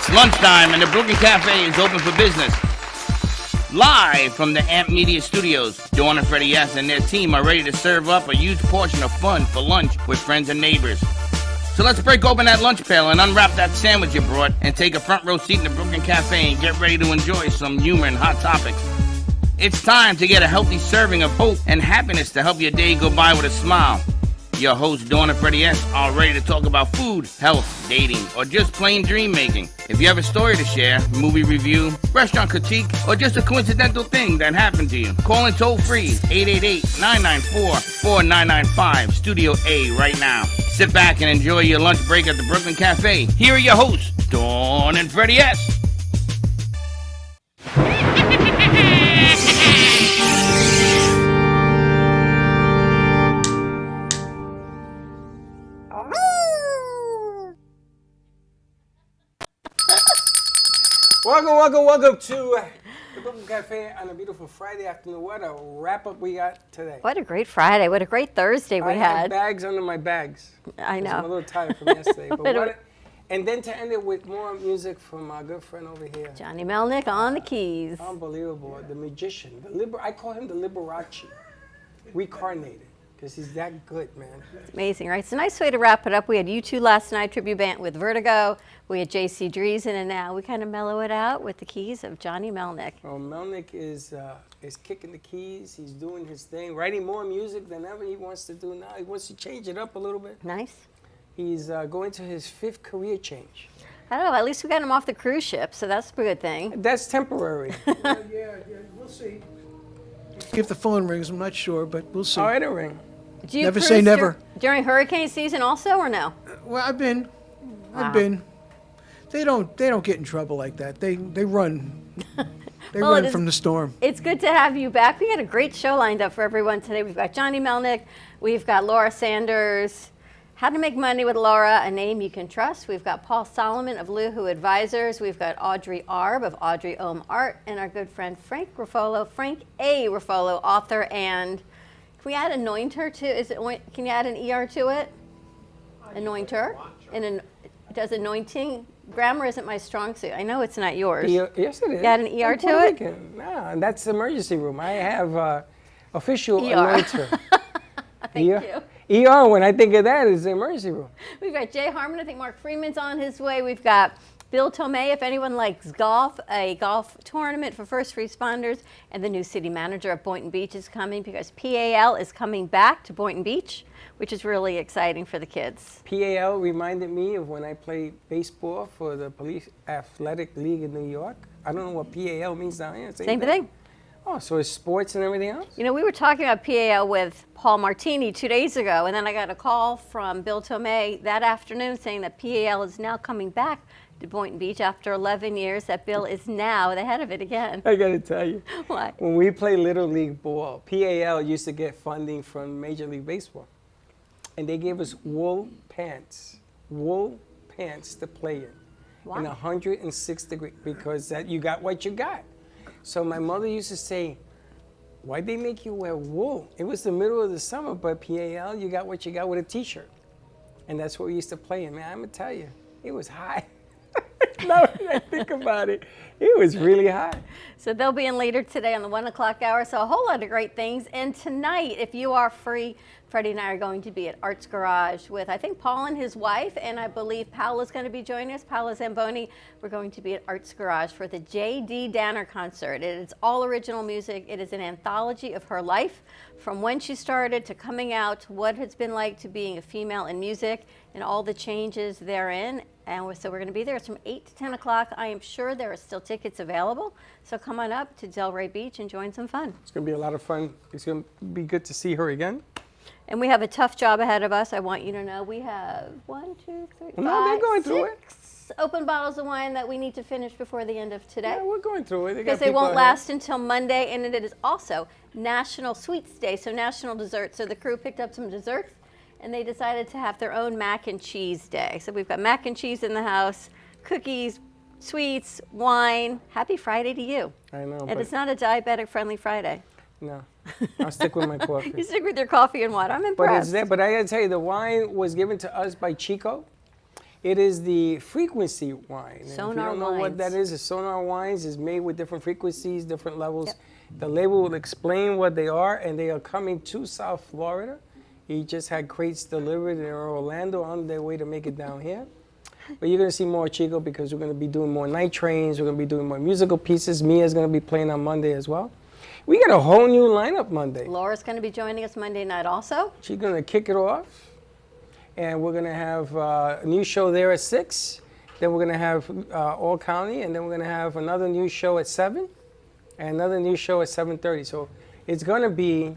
It's lunchtime and the Brooklyn Cafe is open for business. Live from the Amp Media Studios, Dawn and Freddie S. and their team are ready to serve up a huge portion of fun for lunch with friends and neighbors. So let's break open that lunch pail and unwrap that sandwich you brought and take a front row seat in the Brooklyn Cafe and get ready to enjoy some humor and hot topics. It's time to get a healthy serving of hope and happiness to help your day go by with a smile. Your hosts, Dawn and Freddie S., are ready to talk about food, health, dating, or just plain dream making. If you have a story to share, movie review, restaurant critique, or just a coincidental thing that happened to you, call in toll free 888-994-4995, Studio A right now. Sit back and enjoy your lunch break at the Brooklyn Cafe. Here are your hosts, Dawn and Freddie S. Welcome to the Brooklyn Cafe on a beautiful Friday afternoon. What a wrap-up we got today. What a great Friday. What a great Thursday we I had. had bags under my bags. I know. I'm a little tired from yesterday. But and then to end it with more music from our good friend over here. Johnny Melnick on the keys. Unbelievable. The magician. I call him the Liberace. Reincarnated. Because he's that good, man. It's amazing, right? It's a nice way to wrap it up. We had U2 last night, tribute band with Vertigo. We had J.C. Dreesen, and now we kind of mellow it out with the keys of Johnny Melnick. Well, Melnick is kicking the keys. He's doing his thing, writing more music than ever he wants to do now. He wants to change it up a little bit. Nice. He's going to his 5th career change. I don't know. At least we got him off the cruise ship, so that's a good thing. That's temporary. Yeah, we'll see. If the phone rings, I'm not sure, but we'll see. Oh, it'll ring. Do you Never cruise say never. During hurricane season also, or no? Well, I've been. Wow. They don't get in trouble like that. They run. They Well, run from the storm. It's good to have you back. We got a great show lined up for everyone today. We've got Johnny Melnick. We've got Laura Sanders. How to Make Money with Laura, a name you can trust. We've got Paul Solomon of Luhu Advisors. We've got Audrey Arb of Audrey Ohm Art, and our good friend Frank A. Ruffolo, author and... Can we add anointer to? Can you add an ER to it? Anointer? Does anointing? Grammar isn't my strong suit. I know it's not yours. Yes, it is. You add an ER to it? No, that's the emergency room. I have official ER. anointer. Thank you. ER, when I think of that, is the emergency room. We've got Jay Harmon. I think Mark Freeman's on his way. We've got Bill Tomei, if anyone likes golf, a golf tournament for first responders, and the new city manager of Boynton Beach is coming because PAL is coming back to Boynton Beach, which is really exciting for the kids. PAL reminded me of when I played baseball for the Police Athletic League in New York. I don't know what PAL means down here. Same thing. Oh, so it's sports and everything else? You know, we were talking about PAL with Paul Martini 2 days ago, and then I got a call from Bill Tomei that afternoon saying that PAL is now coming back to Boynton Beach after 11 years, that Bill is now the head of it again. I got to tell you. What? When we play Little League ball, PAL used to get funding from Major League Baseball. And they gave us wool pants to play in. Wow. In 106 degrees, because that you got what you got. So my mother used to say, why'd they make you wear wool? It was the middle of the summer, but PAL, you got what you got with a t-shirt. And that's what we used to play in. Man, I'm going to tell you, it was hot. Now that I think about it, it was really hot. So they'll be in later today on the 1 o'clock hour. So a whole lot of great things. And tonight, if you are free, Freddie and I are going to be at Arts Garage with, I think, Paul and his wife. And I believe Paola's going to be joining us, Paola Zamboni. We're going to be at Arts Garage for the J.D. Danner concert. It is all original music. It is an anthology of her life, from when she started to coming out, what it's been like to being a female in music, and all the changes therein. And so we're going to be there. It's from 8 to 10 o'clock. I am sure there are still tickets available. So come on up to Delray Beach and join some fun. It's going to be a lot of fun. It's going to be good to see her again. And we have a tough job ahead of us. I want you to know we have 1, 2, 3, 5, No, they're going through it. 6 open bottles of wine that we need to finish before the end of today. Yeah, we're going through it. Because they won't last until Monday. And it is also National Sweets Day, so national dessert. So the crew picked up some desserts, and they decided to have their own mac and cheese day. So we've got mac and cheese in the house, cookies, sweets, wine. Happy Friday to you. I know. And it's not a diabetic-friendly Friday. No, I'll stick with my coffee. You stick with your coffee and water. I'm But impressed. it's there. But I got to tell you, the wine was given to us by Chico. It is the frequency wine. And if you Sonar don't know what that wines. is, a Sonar wines is made with different frequencies, different levels. Yep. The label will explain what they are, and they are coming to South Florida. He just had crates delivered in Orlando on their way to make it down here. But you're going to see more Chico because we're going to be doing more night trains. We're going to be doing more musical pieces. Mia's going to be playing on Monday as well. We got a whole new lineup Monday. Laura's going to be joining us Monday night also. She's going to kick it off. And we're going to have a new show there at 6. Then we're going to have All County. And then we're going to have another new show at 7. And another new show at 7:30. So it's going to be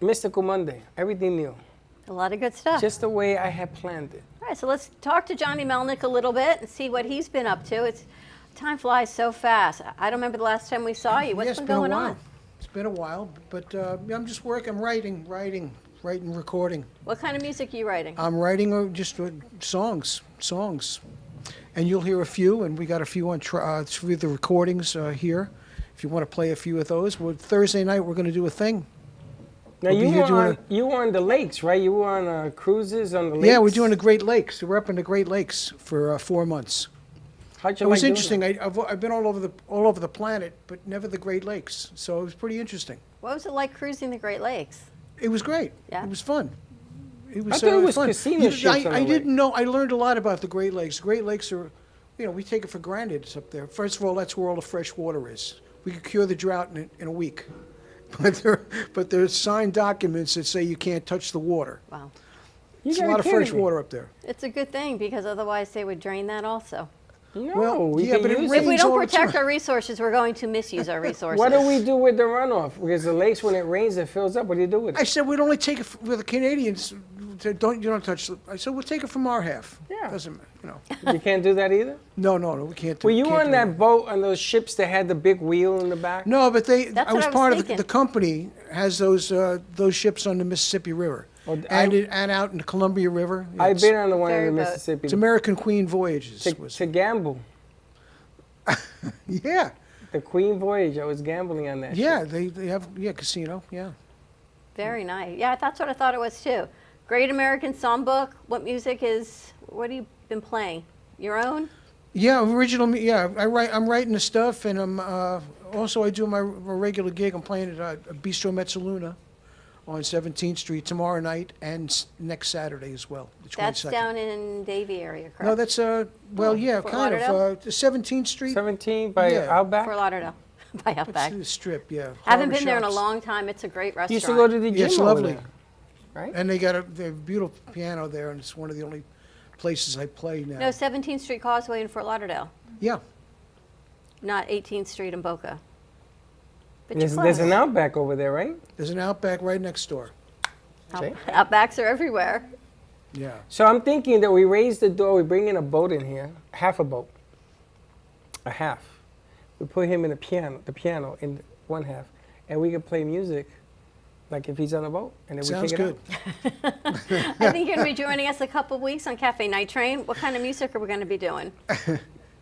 Mystical Monday. Everything new. A lot of good stuff. Just the way I had planned it. All right, so let's talk to Johnny Melnick a little bit and see what he's been up to. Time flies so fast. I don't remember the last time we saw you. What's Yeah, it's been been a going while. on? It's been a while, but I'm just working. I'm writing, recording. What kind of music are you writing? I'm writing just songs, and you'll hear a few. And we got a few on through the recordings here. If you want to play a few of those, Thursday night we're going to do a thing. Now, We'll be here doing you were on the lakes, right? You were on cruises on the lakes? Yeah, we're doing the Great Lakes. We're up in the Great Lakes for 4 months. How'd you It was like doing interesting. it? I've been all over the planet, but never the Great Lakes. So it was pretty interesting. What was it like cruising the Great Lakes? It was great. Yeah. It was fun. It was, I thought it was fun. casino ships on I the didn't know. I learned a lot about the Great Lakes. The Great Lakes are, we take it for granted. It's up there. First of all, that's where all the fresh water is. We could cure the drought in a week. But there's signed documents that say you can't touch the water. Wow. You It's a gotta lot of kidding fresh me. water up there. It's a good thing because otherwise they would drain that also. No, Well, we yeah, can but it use rains If we it. don't all the protect time. our resources, we're going to misuse our resources. What do we do with the runoff? Because the lakes, when it rains, it fills up. What do you do with I it? said we'd only take it with the Canadians. You don't touch. I said we'll take it from our half. Yeah. Doesn't You can't do that either? No, we can't do. Were you can't on do that boat on those ships that had the big wheel in the back? No, but That's I what was I was part of thinking. the company has those ships on the Mississippi River, Oh, and out in the Columbia River. I've It's- been on the one in Ferry the boat. Mississippi. It's American Queen Voyages. To gamble. Yeah, The Queen Voyage. I was gambling on that. yeah. ship. They have casino. Yeah. Very nice. Yeah, that's what I thought it was too. Great American Songbook. What have you been playing? Your own? Yeah, original. Yeah, I'm writing the stuff, and I'm also I do my regular gig. I'm playing at Bistro Mezzaluna on 17th Street tomorrow night and next Saturday as well. The 22nd. That's down in Davie area, correct? No, that's yeah, Fort kind Lauderdale? of 17th Street. 17 by Yeah. Outback. Fort Lauderdale. By It's Outback. the strip, yeah. Haven't Harbor been there in a Shops. long time. It's a great restaurant. You used to go to the gym Yeah, it's over lovely. there, right? And they got a beautiful piano there, and it's one of the only places I play now. No, 17th Street Causeway in Fort Lauderdale, Yeah, not 18th Street in Boca. But There's you're an close. Outback over there, right? there's an Outback right next door. See? Outbacks are everywhere. Yeah. So I'm thinking that we raise the door, we bring in a boat in here, half a boat, a half. We put him in the piano in one half, and we can play music, like if he's on a boat, and then Sounds we take good. it out. I think you're going to be joining us a couple of weeks on Cafe Night Train. What kind of music are we going to be doing?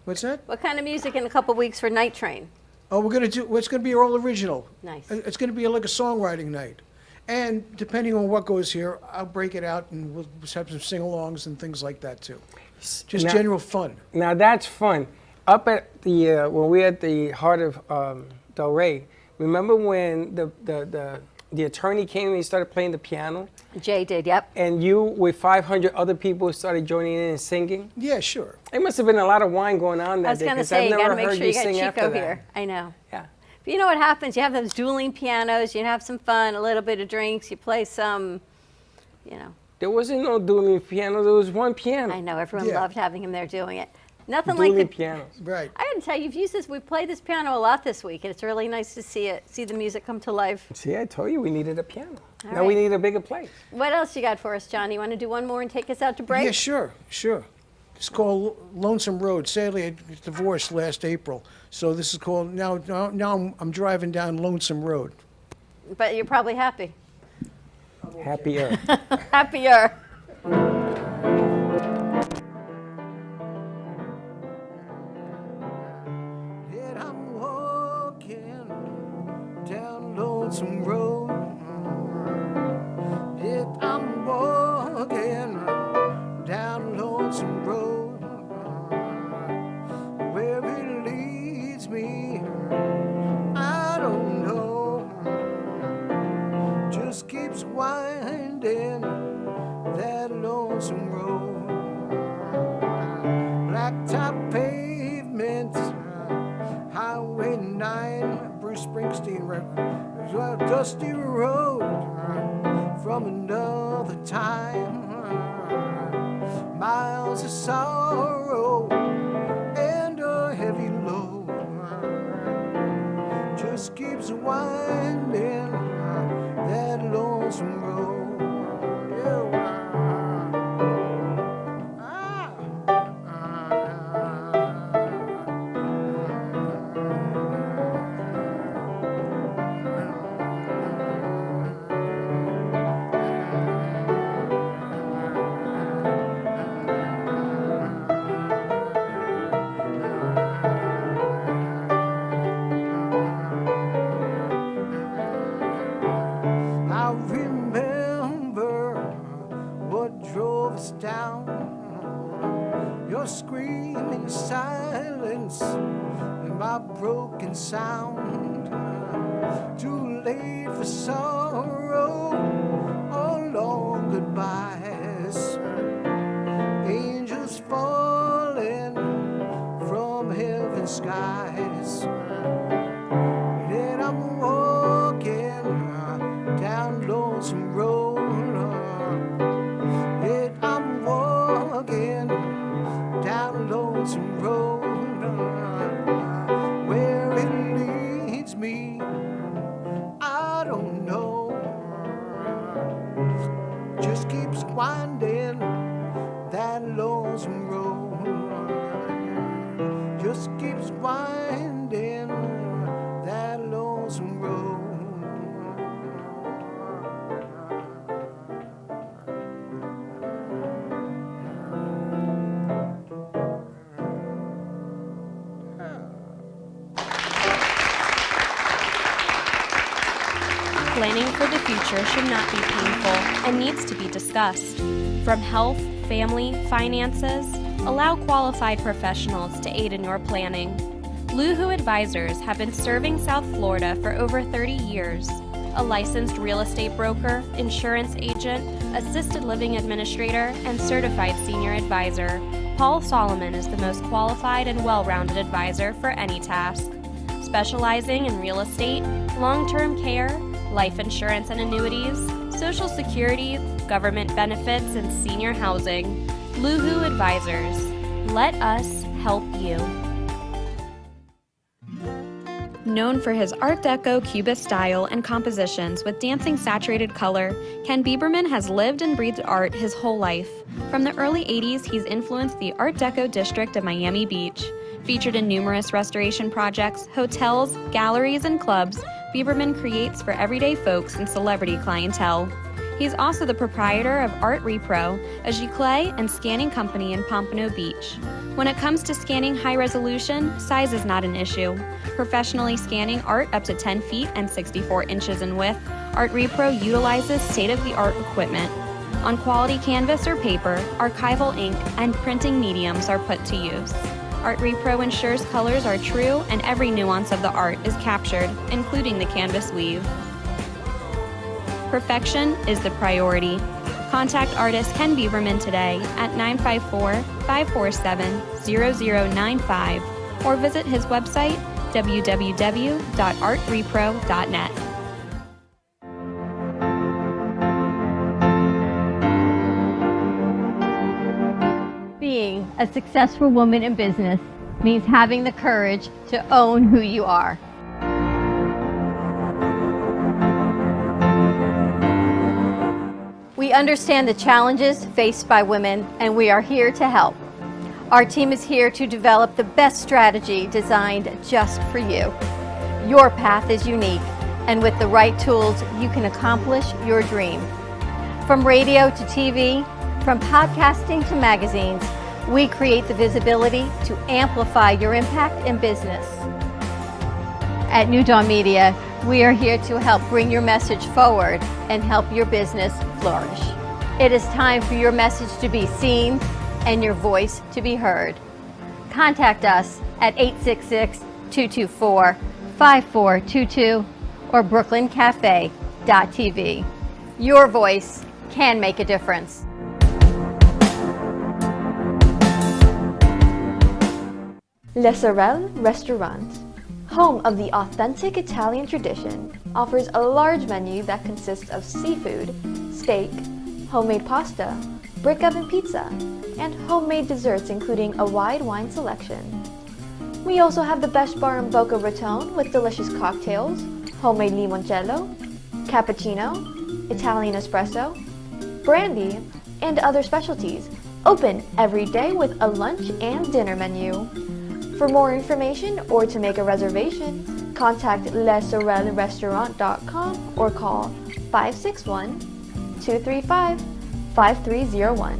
What's that? What kind of music in a couple of weeks for Night Train? Oh, it's going to be all original. Nice. It's going to be like a songwriting night. And depending on what goes here, I'll break it out and we'll have some sing-alongs and things like that too. Just Now- general fun. Now that's fun. Up at the when we at the heart of Del Rey, remember when the attorney came and he started playing the piano, Jay did, yep. and you with 500 other people started joining in and singing? Yeah, sure. It must have been a lot of wine going on that I was day, going to 'cause say, I've you got never to make heard sure you got sing after Chico that. here. I know. Yeah. But you know what happens? You have those dueling pianos, you have some fun, a little bit of drinks, you play some, There wasn't no dueling piano. There was one piano. I know, everyone Yeah. loved having him there doing it. Nothing Dueling like the pianos. Right. I gotta tell you, you've used this. We played this piano a lot this week, and it's really nice to see the music come to life. See, I told you we needed a piano. All Now we right. need a bigger place. What else you got for us, Johnny? You want to do one more and take us out to break? Yeah, sure. It's called Lonesome Road. Sadly, I divorced last April, so this is called now. I'm driving down Lonesome Road. But you're probably happy. Happier. Happier. And I'm walking down Lonesome Road. If I'm walking down leads me, I don't know. Just keeps winding that lonesome road. Blacktop pavement, Highway 9, Bruce Springsteen record. A dusty road from another time. Miles of sorrow and a heavy load. Just keeps winding that lonesome road. Yeah. I remember what drove us down. Your screaming silence and my broken sound. Too late for sorrow or long goodbyes. Angels falling from heaven's skies. Then I'm walking down lonesome road. Yet I'm walking down lonesome road. Where it leads me, I don't know. Just keeps winding that lonesome road. Just keeps winding that lonesome road. Planning for the future should not be painful and needs to be discussed. From health, family, finances, allow qualified professionals to aid in your planning. Luhu Advisors have been serving South Florida for over 30 years. A licensed real estate broker, insurance agent, assisted living administrator, and certified senior advisor, Paul Solomon is the most qualified and well-rounded advisor for any task. Specializing in real estate, long-term care, life insurance and annuities, Social Security, government benefits, and senior housing. Luhu Advisors. Let us help you. Known for his Art Deco Cubist style and compositions with dancing saturated color, Ken Bieberman has lived and breathed art his whole life. From the early 80s, he's influenced the Art Deco district of Miami Beach. Featured in numerous restoration projects, hotels, galleries, and clubs, Bieberman creates for everyday folks and celebrity clientele. He's also the proprietor of Art Repro, a giclée and scanning company in Pompano Beach. When it comes to scanning high resolution, size is not an issue. Professionally scanning art up to 10 feet and 64 inches in width, Art Repro utilizes state-of-the-art equipment. On quality canvas or paper, archival ink and printing mediums are put to use. Art Repro ensures colors are true and every nuance of the art is captured, including the canvas weave. Perfection is the priority. Contact artist Ken Bieberman today at 954-547-0095 or visit his website www.artrepro.net. Being a successful woman in business means having the courage to own who you are. We understand the challenges faced by women, and we are here to help. Our team is here to develop the best strategy designed just for you. Your path is unique, and with the right tools, you can accomplish your dream. From radio to TV, from podcasting to magazines, we create the visibility to amplify your impact in business. At New Dawn Media, we are here to help bring your message forward and help your business flourish. It is time for your message to be seen and your voice to be heard. Contact us at 888-224-5422 or brooklyncafe.tv. Your voice can make a difference. Le Sorel Restaurant, home of the authentic Italian tradition, offers a large menu that consists of seafood, steak, homemade pasta, brick oven pizza, and homemade desserts including a wide wine selection. We also have the best bar in Boca Raton with delicious cocktails, homemade limoncello, cappuccino, Italian espresso, brandy, and other specialties, open every day with a lunch and dinner menu. For more information or to make a reservation, contact lesorelrestaurant.com or call 561-235-5301.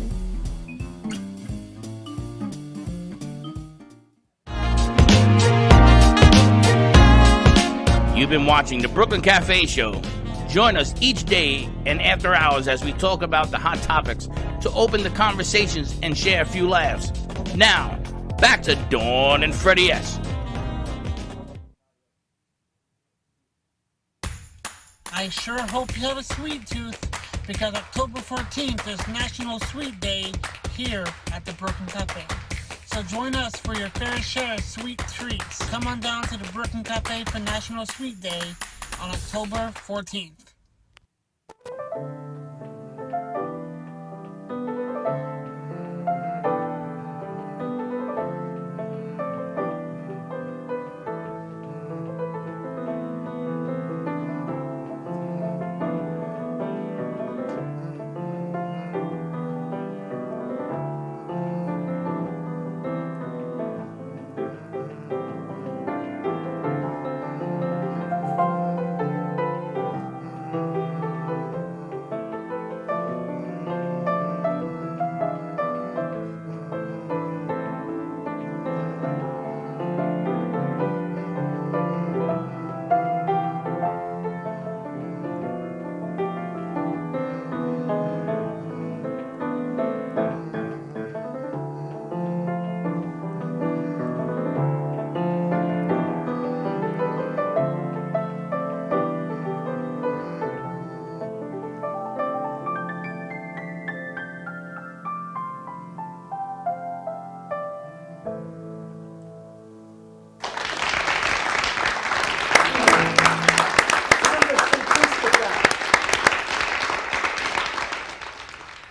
You've been watching the Brooklyn Cafe Show. Join us each day and after hours as we talk about the hot topics to open the conversations and share a few laughs. Now, back to Dawn and Freddie S. I sure hope you have a sweet tooth, because October 14th is National Sweet Day here at the Brooklyn Cafe. So join us for your fair share of sweet treats. Come on down to the Brooklyn Cafe for National Sweet Day on October 14th.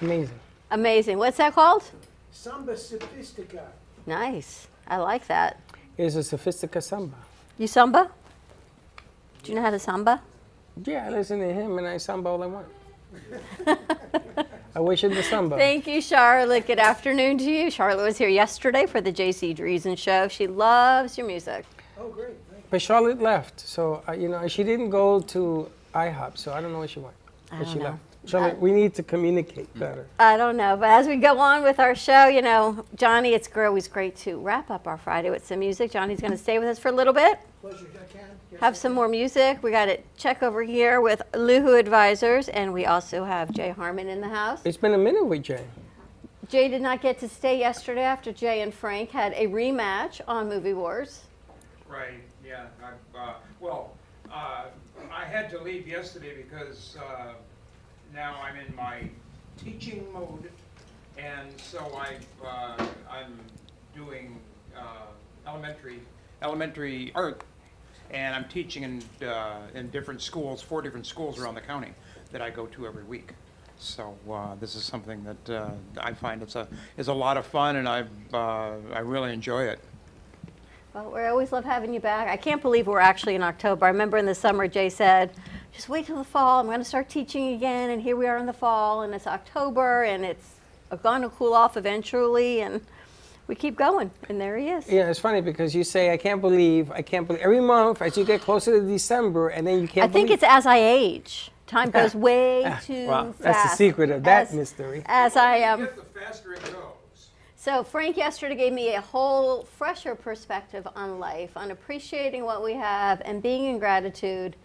Amazing. Amazing. What's that called? Samba Sophistica. Nice. I like that. It's a sophistica samba. You samba? Do you know how to samba? Yeah, I listen to him and I samba all I want. I wish it the samba. Thank you, Charlotte. Good afternoon to you. Charlotte was here yesterday for the J.C. Dreesen show. She loves your music. Oh, great. But Charlotte left, so she didn't go to IHOP, so I don't know where she went. I But don't she know. left. Charlotte, we need to communicate better. I don't know, but as we go on with our show, Johnny, it's always great to wrap up our Friday with some music. Johnny's going to stay with us for a little bit. Pleasure, I can. Yes, Have some more music. We got a check over here with Luhu Advisors, and we also have Jay Harmon in the house. It's been a minute with Jay. Jay did not get to stay yesterday after Jay and Frank had a rematch on Movie Wars. Right, yeah. I had to leave yesterday because now I'm in my teaching mode, and so I'm doing elementary art, and I'm teaching in different schools, 4 different schools around the county that I go to every week. So this is something that I find is a lot of fun, and I really enjoy it. Well, we always love having you back. I can't believe we're actually in October. I remember in the summer, Jay said, just wait till the fall. I'm going to start teaching again, and here we are in the fall, and it's October, and it's going to cool off eventually, and we keep going, and there he is. Yeah, it's funny because you say, I can't believe. Every month, as you get closer to December, and then you can't I think believe. it's as I age. Time goes way too Well, fast. that's the secret of that As- mystery. As I am. The faster it goes. So Frank yesterday gave me a whole fresher perspective on life, on appreciating what we have and being in gratitude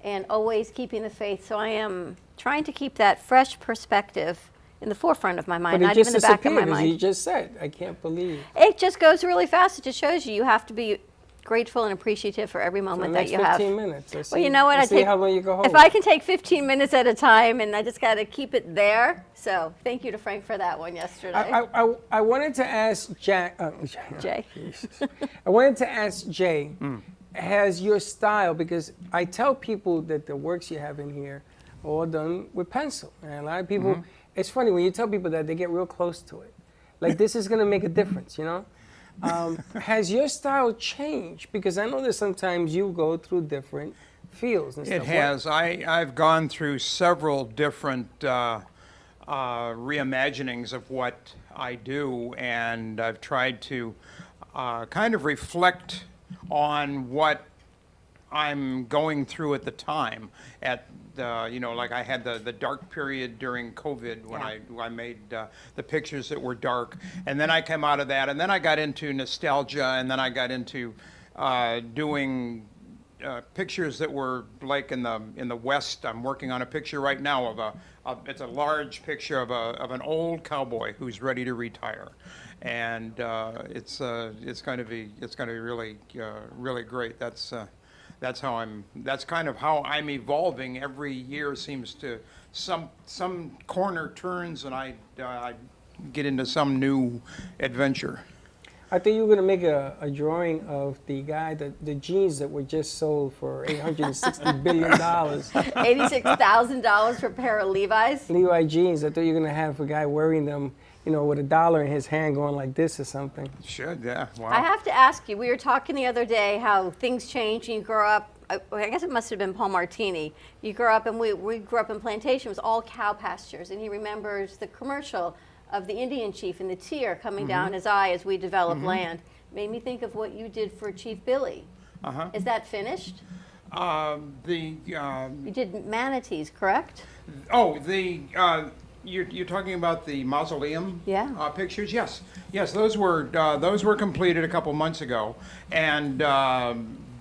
and always keeping the faith. So I am trying to keep that fresh perspective in the forefront of my mind, But not it just even the back of my disappeared, as you mind. just said. I can't believe. It just goes really fast. It just shows you have to be grateful and appreciative for every For the moment that next you have. 15 minutes. Let's Well, see- you know what? let's see how long you go home. If I can take 15 minutes at a time, and I just got to keep it there. So thank you to Frank for that one yesterday. I wanted to ask Jay. Jesus. I wanted to ask Jay, has your style, because I tell people that the works you have in here are all done with pencil. And a lot of people, it's funny, when you tell people that, they get real close to it. Like, this is going to make a difference, you know? Has your style changed? Because I know that sometimes you go through different fields and stuff. It has. I've gone through several different reimaginings of what I do, and I've tried to kind of reflect on what I'm going through at the time. Like I had the dark period during COVID when I made the pictures that were dark, and then I came out of that, and then I got into nostalgia, and then I got into doing pictures that were like in the West. I'm working on a picture right now it's a large picture of an old cowboy who's ready to retire, and it's going to be really great. That's kind of how I'm evolving. Every year seems to some corner turns, and I get into some new adventure. I think you were going to make a drawing of the guy, the jeans that were just sold for $860 billion. $86,000 for a pair of Levi's. Levi jeans. I thought you were going to have a guy wearing them, you know, with $1 in his hand going like this or something. Should, yeah. Wow. I have to ask you, we were talking the other day how things change and you grow up. I guess it must have been Paul Martini. You grew up, and we grew up in plantation. It was all cow pastures, and he remembers the commercial of the Indian chief and the tear coming down his eye as we developed land. Made me think of what you did for Chief Billy. Is that finished? You did manatees, correct? You're talking about the mausoleum pictures? Yes, those were completed a couple months ago, and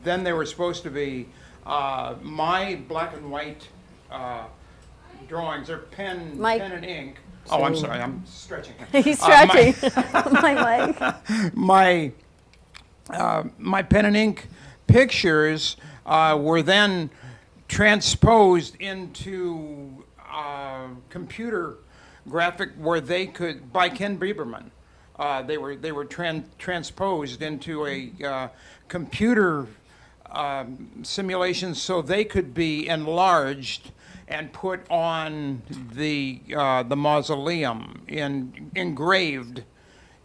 then they were supposed to be my black and white drawings. They're pen and ink. Oh, I'm sorry, I'm stretching. He's stretching my leg. My pen and ink pictures were then transposed into computer graphic where they could, by Ken Bieberman, they were transposed into a computer simulation so they could be enlarged and put on the mausoleum, engraved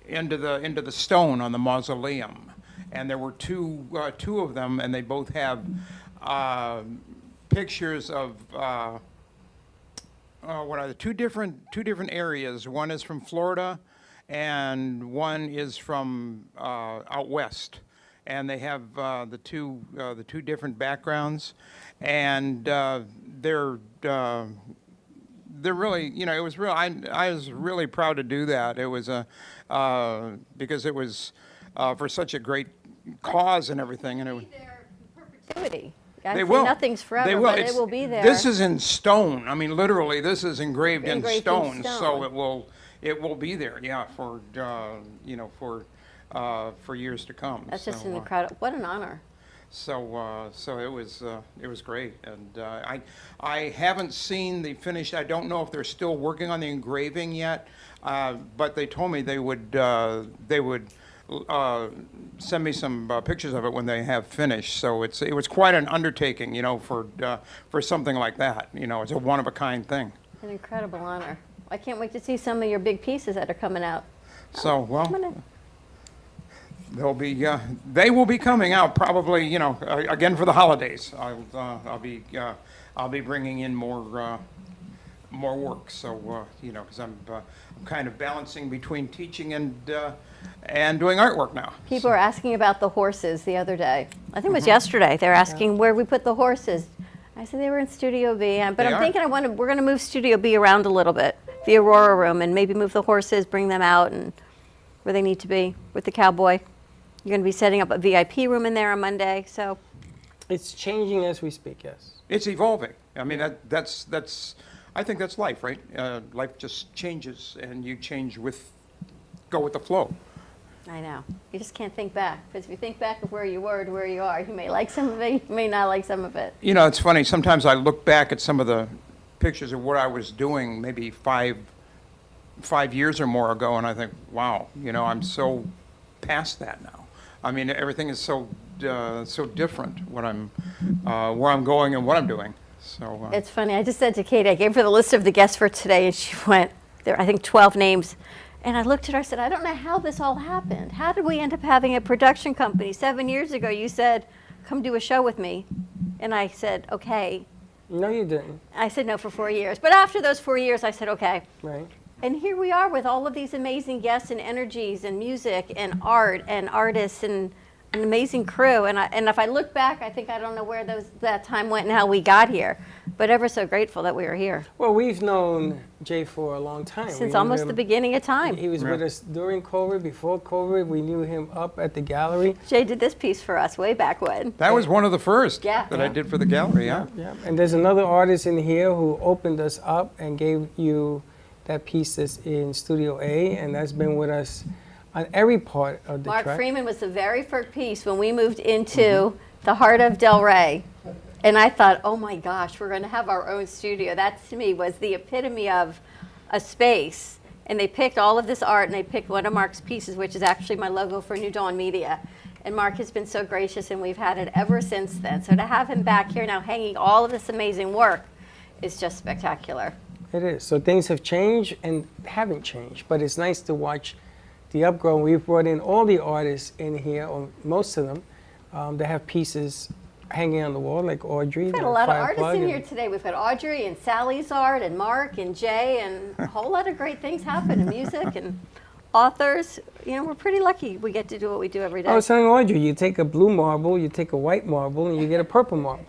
into the stone on the mausoleum. And there were two of them, and they both have pictures of what are the two different areas. One is from Florida, and one is from out west. And they have the two different backgrounds, and they're really, you know, it was real. I was really proud to do that. It was because it was for such a great cause and everything, and it was. Perpetuity. They will. Nothing's forever, they will. but it will be there. This is in stone. I mean, literally, this is engraved in stone. So it will be there. Yeah, for for years to come. That's just an incredible. What an honor. So it was great, and I haven't seen the finished. I don't know if they're still working on the engraving yet, but they told me they would send me some pictures of it when they have finished. So it was quite an undertaking, you know, for something like that. You know, it's a one of a kind thing. An incredible honor. I can't wait to see some of your big pieces that are coming out. So well. They will be coming out probably, you know, again for the holidays. I'll be bringing in more work. So you know, because I'm kind of balancing between teaching and doing artwork now. People are asking about the horses the other day. I think it was yesterday. They're asking where we put the horses. I said they were in Studio B, but I'm thinking we're going to move Studio B around a little bit, the Aurora room, and maybe move the horses, bring them out and where they need to be with the cowboy. You're going to be setting up a VIP room in there on Monday, so. It's changing as we speak, yes. It's evolving. I mean, that's I think that's life, right? Life just changes, and you change go with the flow. I know. You just can't think back, because if you think back of where you were to where you are, you may like some of it, you may not like some of it. You know, it's funny, sometimes I look back at some of the pictures of what I was doing maybe five years or more ago, and I think, wow, you know, I'm so past that now. I mean, everything is so different, where I'm going and what I'm doing. So It's funny. I just said to Katie, I gave her the list of the guests for today, and she went, there, I think 12 names. And I looked at her and said, I don't know how this all happened. How did we end up having a production company? 7 years ago, you said, come do a show with me. And I said, okay. No, you didn't. I said no for 4 years. But after those 4 years, I said, okay. Right. And here we are with all of these amazing guests and energies and music and art and artists and an amazing crew. And if I look back, I think I don't know where that time went and how we got here. But ever so grateful that we were here. Well, we've known Jay for a long time. Since almost the beginning of time. He was with us during COVID, before COVID. We knew him up at the gallery. Jay did this piece for us way back when. that was one of the first Yeah. that I did for the gallery, yeah. Yeah. And there's another artist in here who opened us up and gave you that piece that's in Studio A, and that's been with us on every part of the Mark track. Freeman was the very first piece when we moved into the heart of Del Rey. And I thought, oh my gosh, we're going to have our own studio. That to me was the epitome of a space. And they picked all of this art, and they picked one of Mark's pieces, which is actually my logo for New Dawn Media. And Mark has been so gracious, and we've had it ever since then. So to have him back here now hanging all of this amazing work is just spectacular. It is. So things have changed and haven't changed, but it's nice to watch the upgrowth. We've brought in all the artists in here, or most of them, that have pieces hanging on the wall, like Audrey. We've got a lot of artists in here today. We've got Audrey and Sally's art and Mark and Jay, and a whole lot of great things happen in music and authors. You know, we're pretty lucky we get to do what we do every day. I was telling Audrey, you take a blue marble, you take a white marble, and you get a purple marble.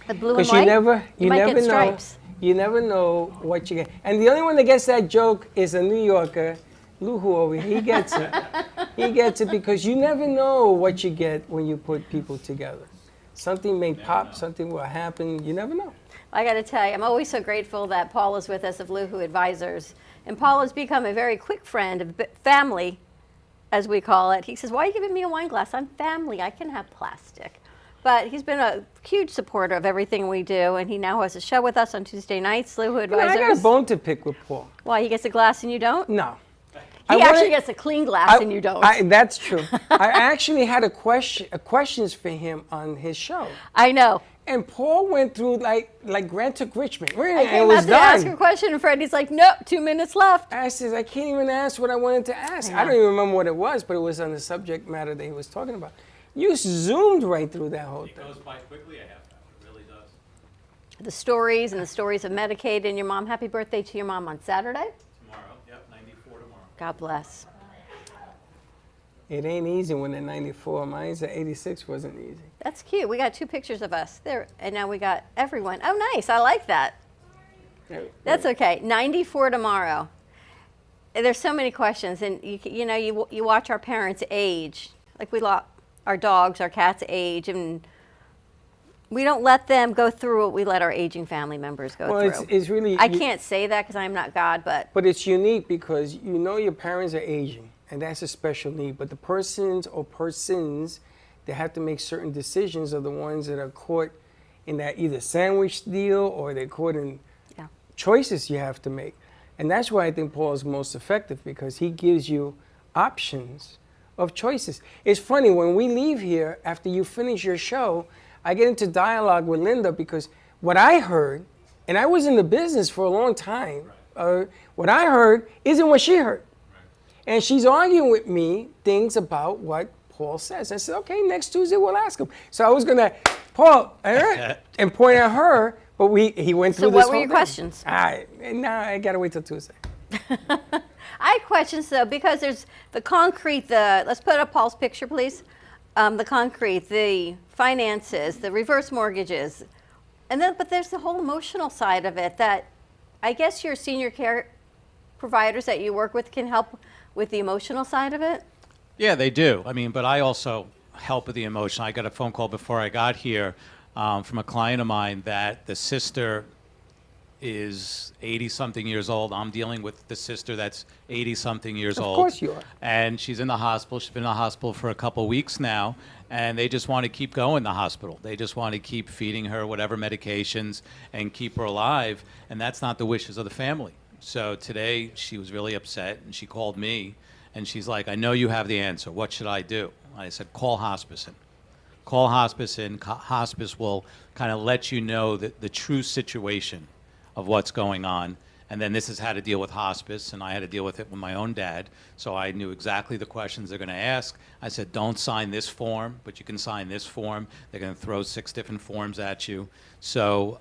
The blue and Because white? you might never get know. stripes. You never know what you get. And the only one that gets that joke is a New Yorker, Luhu over here. He gets it. He gets it because you never know what you get when you put people together. Something may pop, something will happen. You never know. I got to tell you, I'm always so grateful that Paul is with us of Luhu Advisors. And Paul has become a very quick friend of family, as we call it. He says, why are you giving me a wine glass? I'm family. I can have plastic. But he's been a huge supporter of everything we do, and he now has a show with us on Tuesday nights, Luhu You know, Advisors. I got a bone to pick with Paul. Why, he gets a glass and you don't? No. He actually gets a clean glass and you don't. That's true. I actually had questions for him on his show. I know. And Paul went through like Grant took Richmond. I And it came was up to ask done. a question, and Freddie's like, nope, 2 minutes left. I said, I can't even ask what I wanted to ask. I I know. don't even remember what it was, but it was on the subject matter that he was talking about. You zoomed right through that whole It thing. goes by quickly a half time. It really does. The stories and the stories of Medicaid and your mom. Happy birthday to your mom on Saturday. Tomorrow. Yep, 94 tomorrow. God bless. It ain't easy when they're 94. Mine's at 86 wasn't easy. That's cute. We got 2 pictures of us there, and now we got everyone. Oh, nice. I like that. That's okay. 94 tomorrow. There's so many questions, and you watch our parents age. Like our dogs, our cats age, and we don't let them go through what we let our aging family members go Well, through. it's really. I can't say that because I'm not God, but But it's unique because you know your parents are aging, and that's a special need. But the persons that have to make certain decisions are the ones that are caught in that either sandwich deal or they're caught in Yeah. choices you have to make. And that's why I think Paul is most effective, because he gives you options of choices. It's funny, when we leave here, after you finish your show, I get into dialogue with Linda because what I heard, and I was in the business for a long time, what I heard isn't what she heard. And she's arguing with me things about what Paul says. I said, okay, next Tuesday we'll ask him. So I was going to, Paul, and point at her, but he went through So this what were whole your thing. questions? I got to wait till Tuesday. I had questions though, because there's the concrete, let's put up Paul's picture, please. The concrete, the finances, the reverse mortgages, but there's the whole emotional side of it that I guess your senior care providers that you work with can help with the emotional side of it. Yeah, they do. I mean, but I also help with the emotion. I got a phone call before I got here from a client of mine that the sister is 80-something years old. I'm dealing with the sister that's 80-something years Of old. course you are. And she's in the hospital. She's been in the hospital for a couple weeks now, and they just want to keep going in the hospital. They just want to keep feeding her whatever medications and keep her alive, and that's not the wishes of the family. So today she was really upset, and she called me, and she's like, I know you have the answer. What should I do? I said, call hospice in. Call hospice in. Hospice will kind of let you know the true situation of what's going on. And then this is how to deal with hospice, and I had to deal with it with my own dad. So I knew exactly the questions they're going to ask. I said, don't sign this form, but you can sign this form. They're going to throw 6 different forms at you. So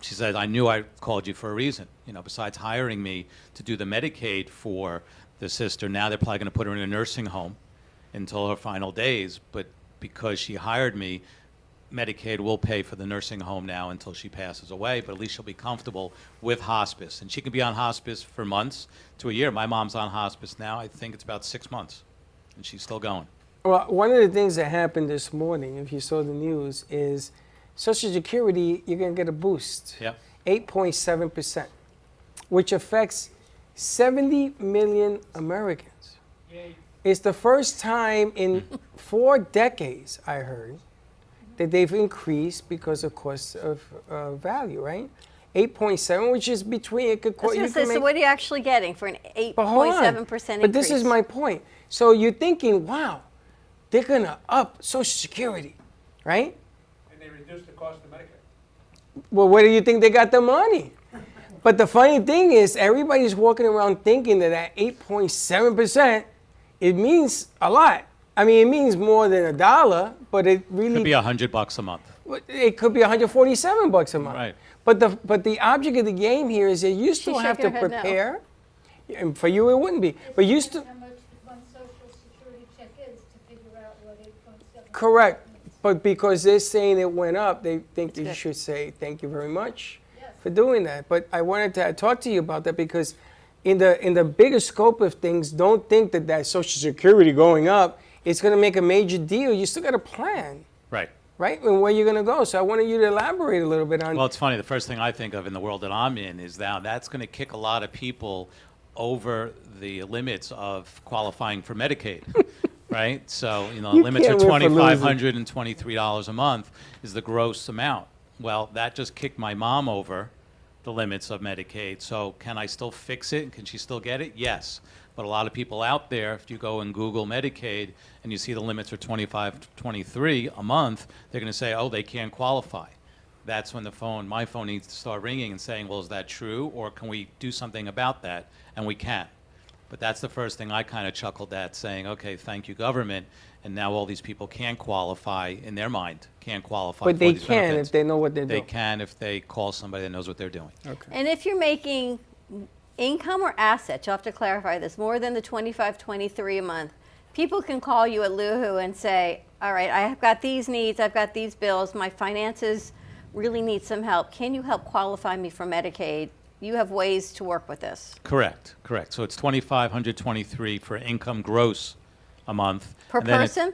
she said, I knew I called you for a reason. You know, besides hiring me to do the Medicaid for the sister, now they're probably going to put her in a nursing home until her final days. But because she hired me, Medicaid will pay for the nursing home now until she passes away, but at least she'll be comfortable with hospice. And she can be on hospice for months to a year. My mom's on hospice now. I think it's about 6 months, and she's still going. Well, one of the things that happened this morning, if you saw the news, is Social Security, you're going to get a boost. Yep. 8.7%, which affects 70 million Americans. It's the first time in 4 decades, I heard, that they've increased because of cost of value, right? 8.7, which is between, it could I was you going to say, can so make, what are you actually getting for an but hold on. 8.7% increase? But this is my point. So you're thinking, wow, they're gonna up Social Security, right? And they reduced the cost of Medicare. Well, where do you think they got the money? But the funny thing is, everybody's walking around thinking that at 8.7%, it means a lot. I mean, it means more than $1, but it really Could be $100 a month. it could be 147 bucks a month. Right. But the object of the game here is that you still have to shaking her head no. prepare. And for you, it wouldn't be. But you still How much one Social Security check is to figure out what 8.7. correct. But because they're saying it went up, they think you good. should say thank you very much for doing that. But I wanted to talk to you about that because in the bigger scope of things, don't think that Social Security going up is going to make a major deal. You still got to plan, Right. right? And where you're going to go. So I wanted you to elaborate a little bit on. Well, it's funny. The first thing I think of in the world that I'm in is that's going to kick a lot of people over the limits of qualifying for Medicaid, right? So, the You limits are can't win for losing. $2,523 a month is the gross amount. Well, that just kicked my mom over the limits of Medicaid. So can I still fix it? Can she still get it? Yes. But a lot of people out there, if you go and Google Medicaid and you see the limits are $2,523 a month, they're going to say, oh, they can't qualify. That's when my phone needs to start ringing and saying, well, is that true? Or can we do something about that? And we can. But that's the first thing I kind of chuckled at, saying, okay, thank you, government. And now all these people can qualify, in their mind, can't qualify but for they these can benefits. if they know what they're They doing. can if they call somebody that knows what they're doing. And if you're making income or assets, you'll have to clarify this, more than the $25.23 a month, people can call you at Luhu and say, all right, I've got these needs, I've got these bills, my finances really need some help. Can you help qualify me for Medicaid? You have ways to work with this. Correct. So it's $2,523 for income gross a month. Per and then it's- person?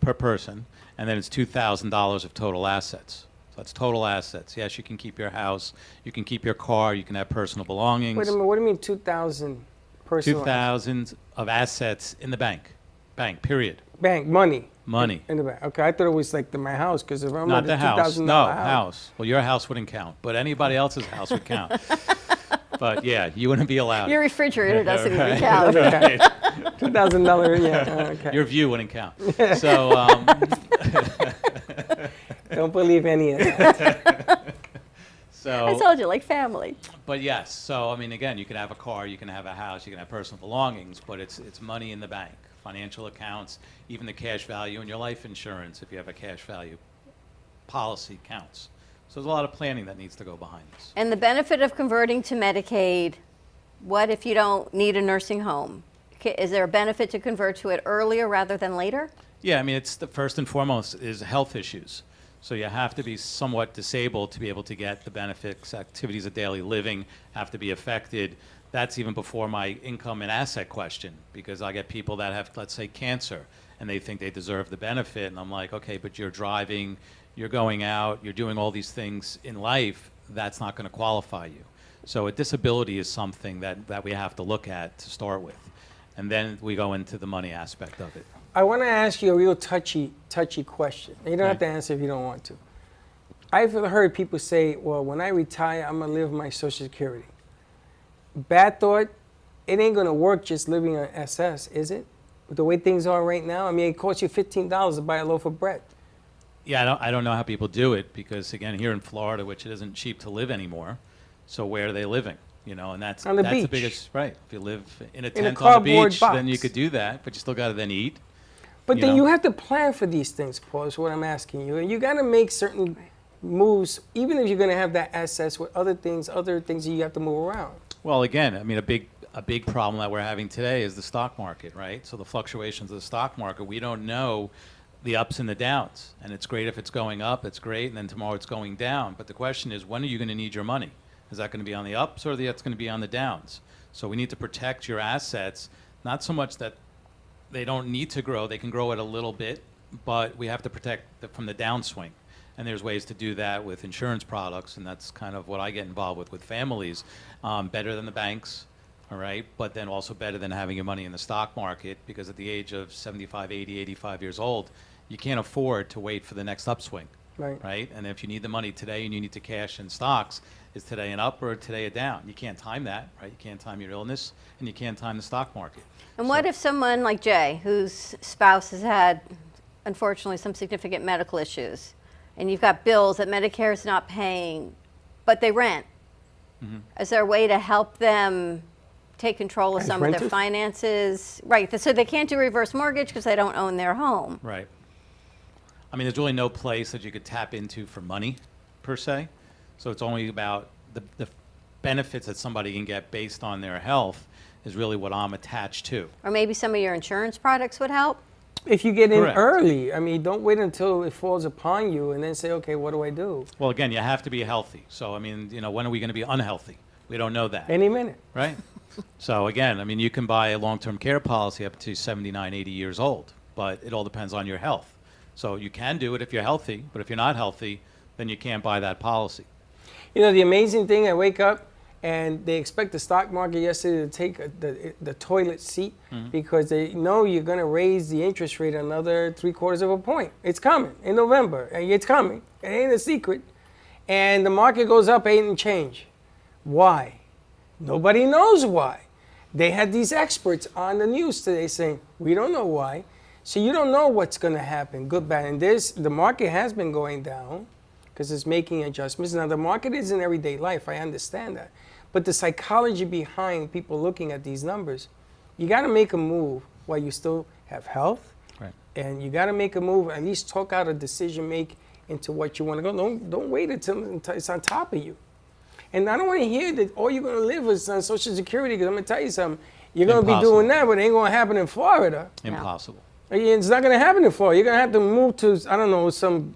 Per person. And then it's $2,000 of total assets. So that's total assets. Yes, you can keep your house, you can keep your car, you can have personal belongings. Wait a minute, what do you mean 2,000 personal? 2,000 of assets in the bank. Bank, period. Bank, money. Money. In the bank. Okay, I thought it was like my house, because if I'm Not at the a house. $2,000 No, house. house. Well, your house wouldn't count, but anybody else's house would count. But yeah, you wouldn't be allowed. Your refrigerator doesn't even Right. count. Right. $2,000, yeah, okay. Your view wouldn't count. So, Don't believe any of it. so. I told you, like family. But yes, so I mean, again, you can have a car, you can have a house, you can have personal belongings, but it's money in the bank, financial accounts, even the cash value in your life insurance, if you have a cash value policy, counts. So there's a lot of planning that needs to go behind this. And the benefit of converting to Medicaid, what if you don't need a nursing home? Is there a benefit to convert to it earlier rather than later? Yeah, I mean, it's the first and foremost is health issues. So you have to be somewhat disabled to be able to get the benefits. Activities of daily living have to be affected. That's even before my income and asset question, because I get people that have, let's say, cancer, and they think they deserve the benefit. And I'm like, okay, but you're driving, you're going out, you're doing all these things in life, that's not going to qualify you. So a disability is something that we have to look at to start with. And then we go into the money aspect of it. I want to ask you a real touchy question. You don't have to Okay. answer if you don't want to. I've heard people say, well, when I retire, I'm going to live my Social Security. Bad thought. It ain't going to work just living on SS, is it? With the way things are right now? I mean, it costs you $15 to buy a loaf of bread. Yeah, I don't know how people do it because, again, here in Florida, which it isn't cheap to live anymore, so where are they living? You know, and that's On the that's the beach. biggest, right. If you live in a In a tent on the cardboard beach, then you box. could do that, but you still got to then eat. But You then know? you have to plan for these things, Paul, is what I'm asking you. And you got to make certain moves, even if you're going to have that SS with other things that you have to move around. Well, again, I mean, a big problem that we're having today is the stock market, right? So the fluctuations of the stock market, we don't know the ups and the downs. And it's great if it's going up, it's great, and then tomorrow it's going down. But the question is, when are you going to need your money? Is that going to be on the ups or that's going to be on the downs? So we need to protect your assets, not so much that they don't need to grow, they can grow it a little bit, but we have to protect from the downswing. And there's ways to do that with insurance products, and that's kind of what I get involved with families. Better than the banks, all right, but then also better than having your money in the stock market, because at the age of 75, 80, 85 years old, you can't afford to wait for the next upswing, Right. And if you need the money today and you need to cash in stocks, is today an up or today a down? You can't time that, right? You can't time your illness, and you can't time the stock market. And what if someone like Jay, whose spouse has had, unfortunately, some significant medical issues, and you've got bills that Medicare is not paying, but they rent? Is there a way to help them take control of As some of their renters? finances? Right, so they can't do reverse mortgage because they don't own their home. Right. I mean, there's really no place that you could tap into for money, per se. So it's only about the benefits that somebody can get based on their health is really what I'm attached to. Or maybe some of your insurance products would help? If you get in Correct. early, I mean, don't wait until it falls upon you and then say, okay, what do I do? Well, again, you have to be healthy. So, I mean, you know, when are we going to be unhealthy? We don't know that. Any minute. Right? So, again, I mean, you can buy a long-term care policy up to 79, 80 years old, but it all depends on your health. So you can do it if you're healthy, but if you're not healthy, then you can't buy that policy. You know, the amazing thing, I wake up and they expect the stock market yesterday to take the toilet seat because they know you're going to raise the interest rate another 3/4 of a point. It's coming in November. It's coming. It ain't a secret. And the market goes up 8 and change. Why? Nobody knows why. They had these experts on the news today saying, we don't know why. So you don't know what's going to happen, good, bad. And the market has been going down because it's making adjustments. Now, the market is in everyday life. I understand that. But the psychology behind people looking at these numbers, you got to make a move while you still have health. Right. And you got to make a move, at least talk out a decision, make into what you want to go. Don't wait until it's on top of you. And I don't want to hear that all you're going to live is on Social Security, because I'm going to tell you something. You're going to be Impossible. doing that, but it ain't going to happen in Florida. Impossible. It's not going to happen in Florida. You're going to have to move to, I don't know, some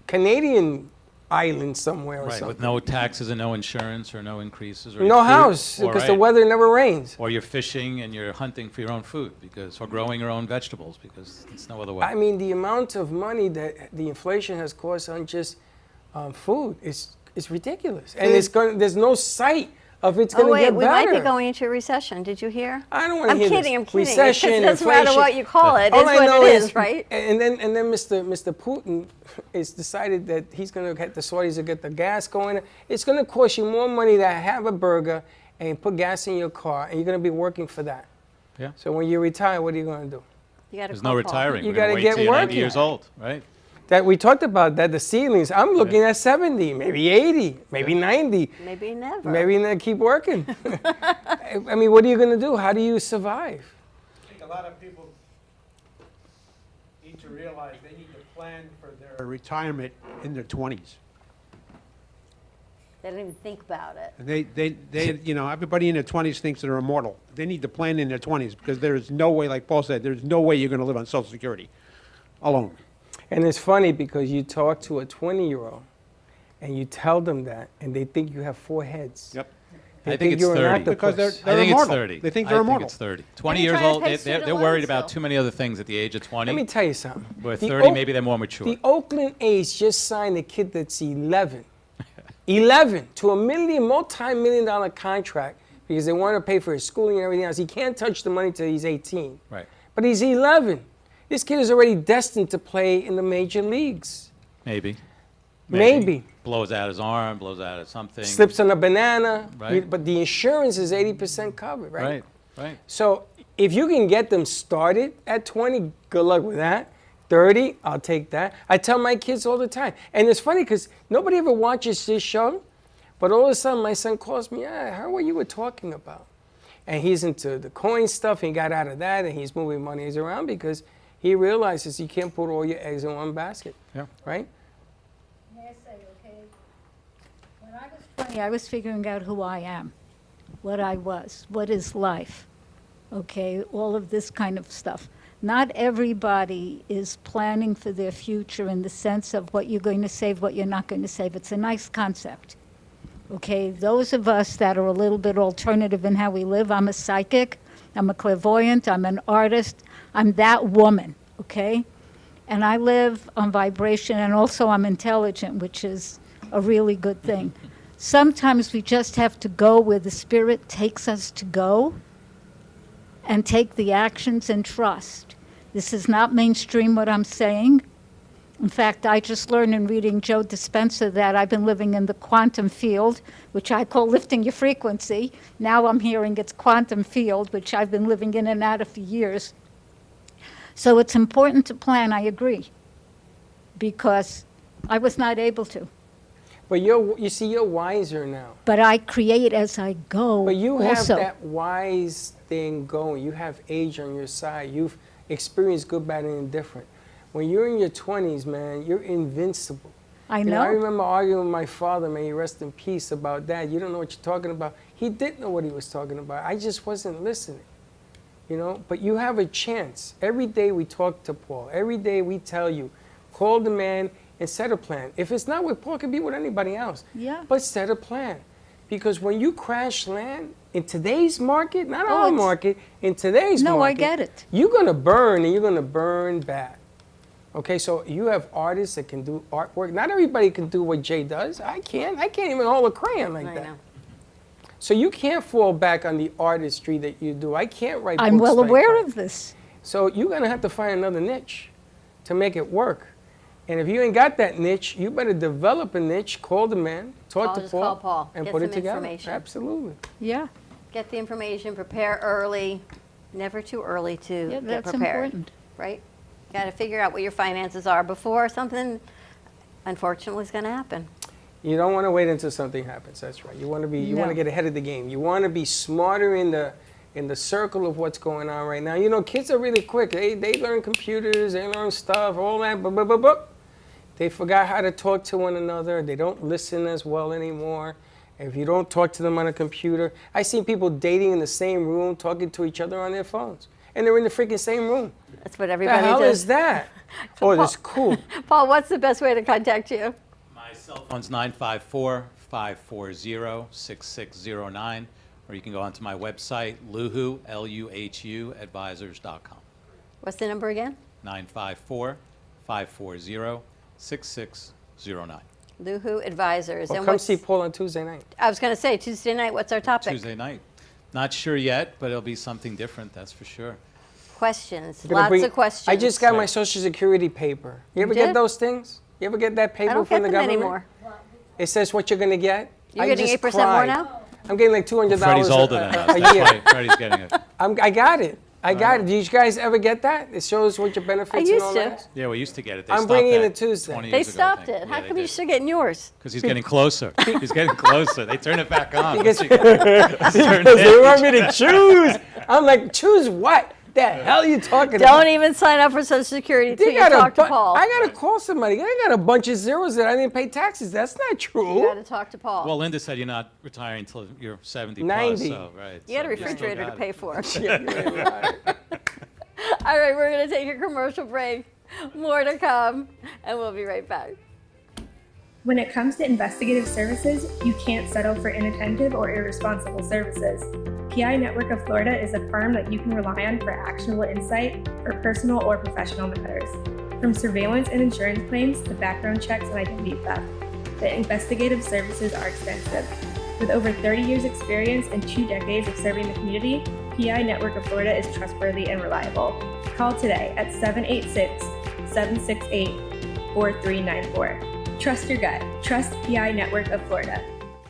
Canadian island somewhere or Right, something. with no taxes and no insurance or no increases. Or No your food- house, or, because the right, weather never rains. Or you're fishing and you're hunting for your own food, or growing your own vegetables, because it's no other way. I mean, the amount of money that the inflation has cost on just food is ridiculous. And there's no sight of it's going to get we better. might be going into a recession. Did you hear? I don't want to I'm hear kidding, this. I'm kidding. Recession, It doesn't matter inflation. what you call it. It's All I what know it is, right? And then Mr. Putin has decided that he's going to get the Saudis to get the gas going. It's going to cost you more money to have a burger and put gas in your car, and you're going to be working for that. Yeah. So when you retire, what are you going to do? You gotta There's call no Paul. retiring. You We're gonna gotta wait get till you're 90 working. years old, right? That we talked about that, the ceilings. I'm looking at 70, maybe 80, maybe 90. Maybe never. Maybe not keep working. I mean, what are you going to do? How do you survive? I think a lot of people need to realize they need to plan for their retirement in their 20s. They don't even think about it. And they, you know, everybody in their 20s thinks they're immortal. They need to plan in their 20s because there is no way, like Paul said, there's no way you're going to live on Social Security alone. And it's funny because you talk to a 20-year-old and you tell them that, and they think you have 4 heads. Yep. They I think it's you're an 30. Because octopus. they're I think immortal. it's 30. They think they're I immortal. think it's 30. 20 Maybe years try to old, pay they're student worried loans about still. too many other things at the age of 20. Let me tell you something. Where The 30, Oak- maybe they're more mature. The Oakland A's just signed a kid that's 11. 11 to a multi-million-dollar contract because they want to pay for his schooling and everything else. He can't touch the money till he's 18. Right. But he's 11. This kid is already destined to play in the major leagues. Maybe. Maybe. Blows out his arm, blows out something. Slips on a banana. Right. But the insurance is 80% covered, right? Right, right. So if you can get them started at 20, good luck with that. 30, I'll take that. I tell my kids all the time. And it's funny because nobody ever watches this show, but all of a sudden my son calls me, I heard what you were talking about. And he's into the coin stuff, he got out of that, and he's moving monies around because he realizes you can't put all your eggs in one basket, Yeah. right? May I say, okay, when I was 20, I was figuring out who I am, what I was, what is life, okay, all of this kind of stuff. Not everybody is planning for their future in the sense of what you're going to save, what you're not going to save. It's a nice concept. Okay, those of us that are a little bit alternative in how we live, I'm a psychic, I'm a clairvoyant, I'm an artist, I'm that woman, okay? And I live on vibration, and also I'm intelligent, which is a really good thing. Sometimes we just have to go where the spirit takes us to go and take the actions and trust. This is not mainstream what I'm saying. In fact, I just learned in reading Joe Dispenza that I've been living in the quantum field, which I call lifting your frequency. Now I'm hearing it's quantum field, which I've been living in and out of for years. So it's important to plan, I agree, because I was not able to. But you're wiser now. But I create as I go. But you have also. that wise thing going. You have age on your side. You've experienced good, bad, and indifferent. When you're in your 20s, man, you're invincible. I know. know. I remember arguing with my father, may he rest in peace, about that. You don't know what you're talking about. He didn't know what he was talking about. I just wasn't listening. You know, but you have a chance. Every day we talk to Paul. Every day we tell you, call the man and set a plan. If it's not with Paul, it could be with anybody else. Yeah. But set a plan. Because when you crash land, in today's market, not our market, in today's market. No, I get it. You're going to burn, and you're going to burn bad. Okay, so you have artists that can do artwork. Not everybody can do what Jay does. I can't even hold a crayon like that. know. So you can't fall back on the artistry that you do. I can't write I'm books well like aware that. of this. So you're going to have to find another niche to make it work. And if you ain't got that niche, you better develop a niche, call the man, talk to Just Paul, call Paul. and Get put it some together. information. Absolutely. Yeah. Get the information, prepare early, never too early to Yeah, get that's prepared. important. Right? Got to figure out what your finances are before something, unfortunately, is going to happen. You don't want to wait until something happens. That's right. You want to be. You want to get ahead of the game. You want to be smarter in the circle of what's going on right now. You know, kids are really quick. They learn computers. They learn stuff. All that. They forgot how to talk to one another. They don't listen as well anymore. If you don't talk to them on a computer, I see people dating in the same room, talking to each other on their phones, and they're in the freaking same room. That's what everybody The hell does. is that? Oh, that's cool. Paul, what's the best way to contact you? My cell phone's 954-540-6609, or you can go onto my website, Luhu, L-U-H-U, advisors.com. What's the number again? 954-540-6609. Luhu Advisors. Well, And come what's- see Paul on Tuesday night. I was going to say, Tuesday night, what's our topic? Tuesday night. Not sure yet, but it'll be something different, that's for sure. Questions. Gonna Lots bring- of questions. I just got my Right. Social Security paper. You ever did? get those things? You ever get that paper I don't from get the them government? anymore. It says what you're going to get. You're I getting just 8% more cried. now? I'm getting like $200 Freddie's older than us, a that's year. why Freddie's getting it. I got it. I got it. Do you guys ever get that? It shows what your benefits and used all to. that. Yeah, we used to get it. They I'm stopped bringing that it Tuesday. 20 They years ago, I stopped think. it. Yeah, How they come you're did. still getting yours? Because he's getting closer. He's getting closer. They turn it back on. Because Once you get- because they want me to choose. I'm like, choose what? The hell are you talking about? Don't even sign up for Social Security until They you got talk to a Paul. I gotta call somebody. I got a bunch of zeros that I didn't pay taxes. That's not You true. got to talk to Paul. Well, Linda said you're not retiring until you're 70 90. plus, so, right. you got a so still refrigerator to got pay it. for. All right, we're going to take a commercial break. More to come, and we'll be right back. When it comes to investigative services, you can't settle for inattentive or irresponsible services. PI Network of Florida is a firm that you can rely on for actionable insight for personal or professional matters, from surveillance and insurance claims to background checks and identity theft. The investigative services are extensive. With over 30 years experience and 2 decades of serving the community, PI Network of Florida is trustworthy and reliable. Call today at 786-768-4394. Trust your gut. Trust PI Network of Florida.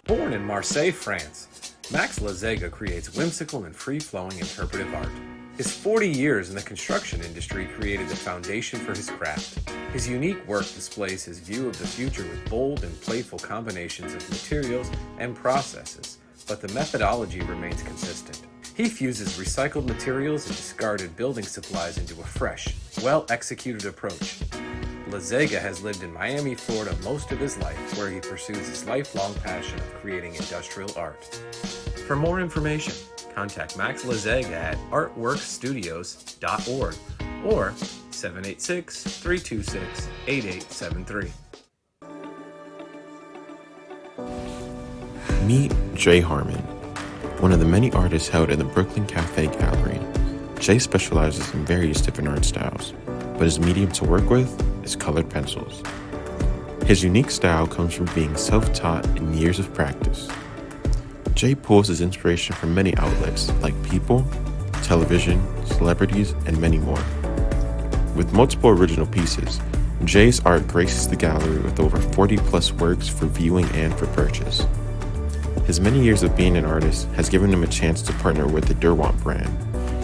Born in Marseille, France, Max Lazega creates whimsical and free-flowing interpretive art. His 40 years in the construction industry created the foundation for his craft. His unique work displays his view of the future with bold and playful combinations of materials and processes, but the methodology remains consistent. He fuses recycled materials and discarded building supplies into a fresh, well-executed approach. Lazega has lived in Miami, Florida most of his life, where he pursues his lifelong passion of creating industrial art. For more information, contact Max Lazega at artworkstudios.org or 786-326-8873. Meet Jay Harmon, one of the many artists held in the Brooklyn Cafe Gallery. Jay specializes in various different art styles, but his medium to work with is colored pencils. His unique style comes from being self-taught and years of practice. Jay pulls his inspiration from many outlets like people, television, celebrities, and many more. With multiple original pieces, Jay's art graces the gallery with over 40 plus works for viewing and for purchase. His many years of being an artist has given him a chance to partner with the Derwent brand,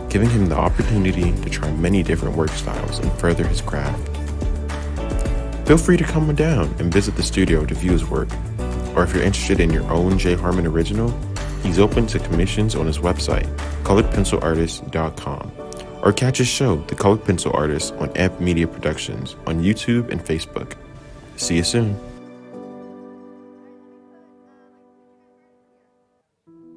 giving him the opportunity to try many different work styles and further his craft. Feel free to come down and visit the studio to view his work, or if you're interested in your own Jay Harmon original, he's open to commissions on his website, coloredpencilartist.com, or catch his show, The Colored Pencil Artist, on Amp Media Productions on YouTube and Facebook. See you soon.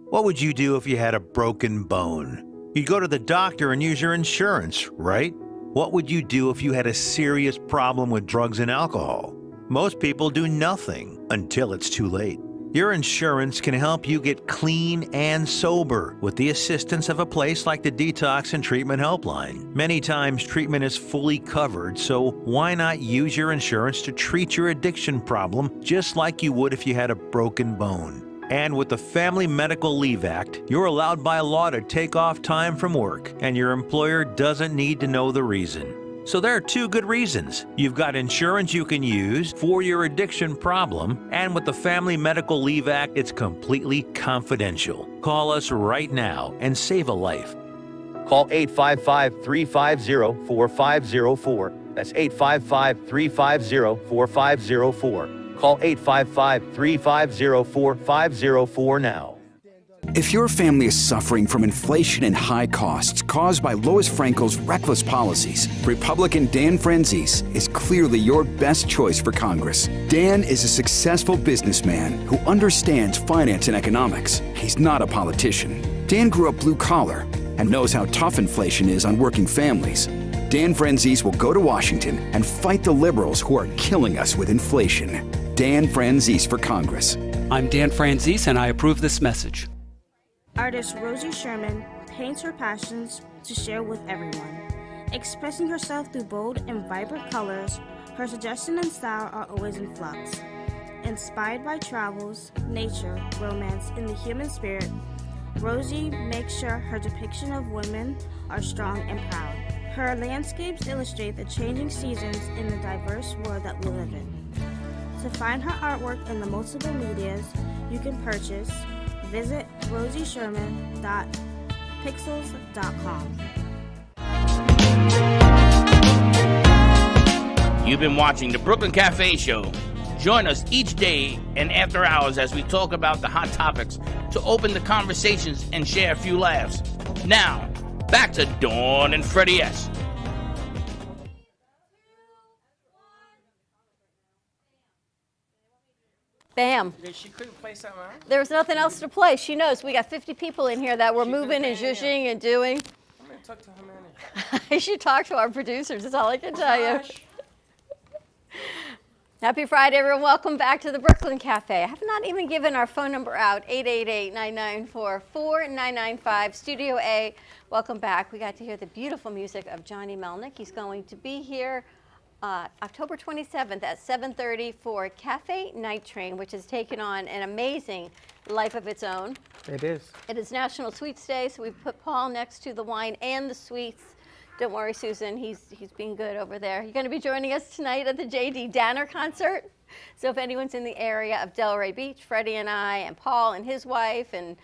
What would you do if you had a broken bone? You'd go to the doctor and use your insurance, right? What would you do if you had a serious problem with drugs and alcohol? Most people do nothing until it's too late. Your insurance can help you get clean and sober with the assistance of a place like the Detox and Treatment Helpline. Many times treatment is fully covered, so why not use your insurance to treat your addiction problem just like you would if you had a broken bone? And with the Family Medical Leave Act, you're allowed by law to take off time from work, and your employer doesn't need to know the reason. So there are 2 good reasons. You've got insurance you can use for your addiction problem, and with the Family Medical Leave Act, it's completely confidential. Call us right now and save a life. Call 855-350-4504. That's 855-350-4504. Call 855-350-4504 now. If your family is suffering from inflation and high costs caused by Lois Frankel's reckless policies, Republican Dan Franzese is clearly your best choice for Congress. Dan is a successful businessman who understands finance and economics. He's not a politician. Dan grew up blue collar and knows how tough inflation is on working families. Dan Franzese will go to Washington and fight the liberals who are killing us with inflation. Dan Franzese for Congress. I'm Dan Franzese, and I approve this message. Artist Rosie Sherman paints her passions to share with everyone. Expressing herself through bold and vibrant colors, her suggestion and style are always in flux. Inspired by travels, nature, romance, and the human spirit, Rosie makes sure her depiction of women are strong and proud. Her landscapes illustrate the changing seasons in the diverse world that we live in. To find her artwork in the multiple medias you can purchase, visit rosiesherman.pixels.com. You've been watching the Brooklyn Cafe Show. Join us each day and after hours as we talk about the hot topics to open the conversations and share a few laughs. Now, back to Dawn and Freddie S. Bam. She couldn't play something else? There was nothing else to play. She knows we got 50 people in here that were moving and zhuzhing and doing. I'm going to talk to her manager. You should talk to our producers, is all I can tell you. Happy Friday, everyone. Welcome back to the Brooklyn Cafe. I have not even given our phone number out, 888-994-4995, Studio A. Welcome back. We got to hear the beautiful music of Johnny Melnick. He's going to be here October 27th at 7:30 for Cafe Night Train, which has taken on an amazing life of its own. It is. It is National Sweets Day, so we've put Paul next to the wine and the sweets. Don't worry, Susan, he's being good over there. You're going to be joining us tonight at the J.D. Danner concert. So if anyone's in the area of Delray Beach, Freddie and I and Paul and his wife, and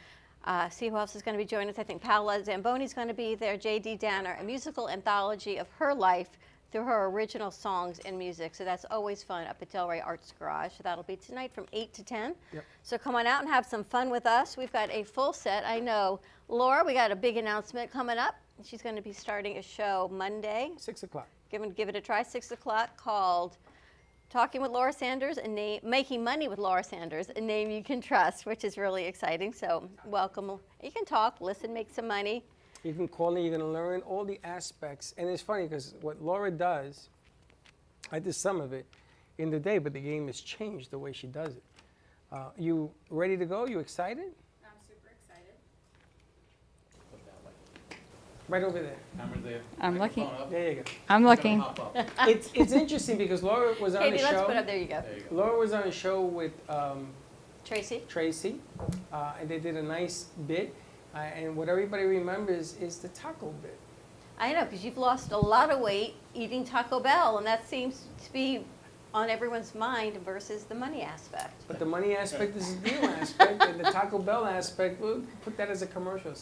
see who else is going to be joining us. I think Paola Zamboni's going to be there. J.D. Danner, a musical anthology of her life through her original songs and music. So that's always fun up at Delray Arts Garage. So that'll be tonight from 8 to 10. Yep. So come on out and have some fun with us. We've got a full set. I know, Laura, we got a big announcement coming up. She's going to be starting a show Monday. 6 o'clock. Give it a try, 6 o'clock, called Talking with Laura Sanders and Making Money with Laura Sanders, a name you can trust, which is really exciting. So welcome. You can talk, listen, make some money. You can call in, you're going to learn all the aspects. And it's funny because what Laura does, I did some of it in the day, but the game has changed the way she does it. You ready to go? You excited? I'm super excited. Right over there. Camera there. I'm looking. There you go. I'm looking. It's interesting because Laura was on Katie, a show. let's put up, there you go. Laura was on a show with Tracy, and they did a nice bit. And what everybody remembers is the taco bit. I know, because you've lost a lot of weight eating Taco Bell, and that seems to be on everyone's mind versus the money aspect. But the money aspect is the deal aspect, and the Taco Bell aspect, we'll put that as a commercial.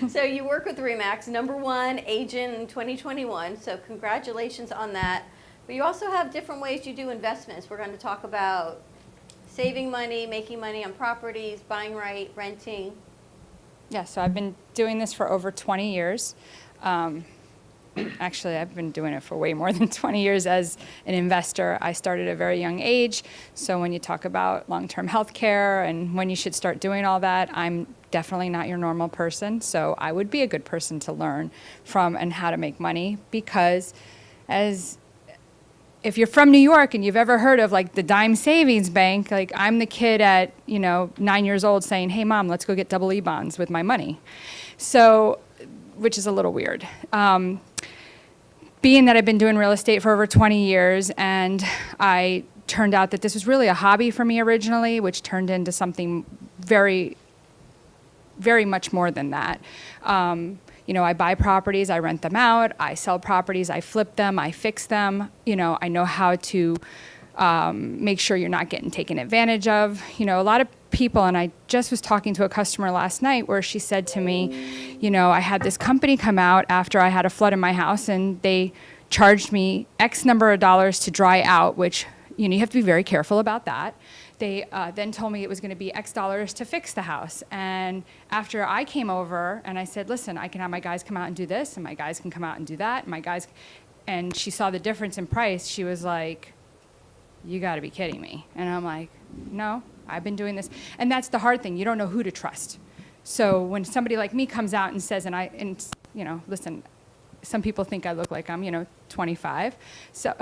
So you work with RE/MAX, #1 agent in 2021, so congratulations on that. But you also have different ways you do investments. We're going to talk about saving money, making money on properties, buying right, renting. Yeah, so I've been doing this for over 20 years. Actually, I've been doing it for way more than 20 years as an investor. I started at a very young age, so when you talk about long-term health care and when you should start doing all that, I'm definitely not your normal person, so I would be a good person to learn from and how to make money, because if you're from New York and you've ever heard of like the Dime Savings Bank, like I'm the kid at 9 years old saying, "Hey mom, let's go get double E bonds with my money," so which is a little weird. Being that I've been doing real estate for over 20 years, and I turned out that this was really a hobby for me originally, which turned into something very, very much more than that. I buy properties, I rent them out, I sell properties, I flip them, I fix them. I know how to make sure you're not getting taken advantage of. A lot of people, and I just was talking to a customer last night where she said to me, I had this company come out after I had a flood in my house, and they charged me X number of dollars to dry out, which, you have to be very careful about that. They then told me it was going to be X dollars to fix the house. And after I came over and I said, listen, I can have my guys come out and do this, and my guys can come out and do that, and she saw the difference in price, she was like, you got to be kidding me. And I'm like, no, I've been doing this. And that's the hard thing. You don't know who to trust. So when somebody like me comes out and says, listen, some people think I look like I'm, 25. So,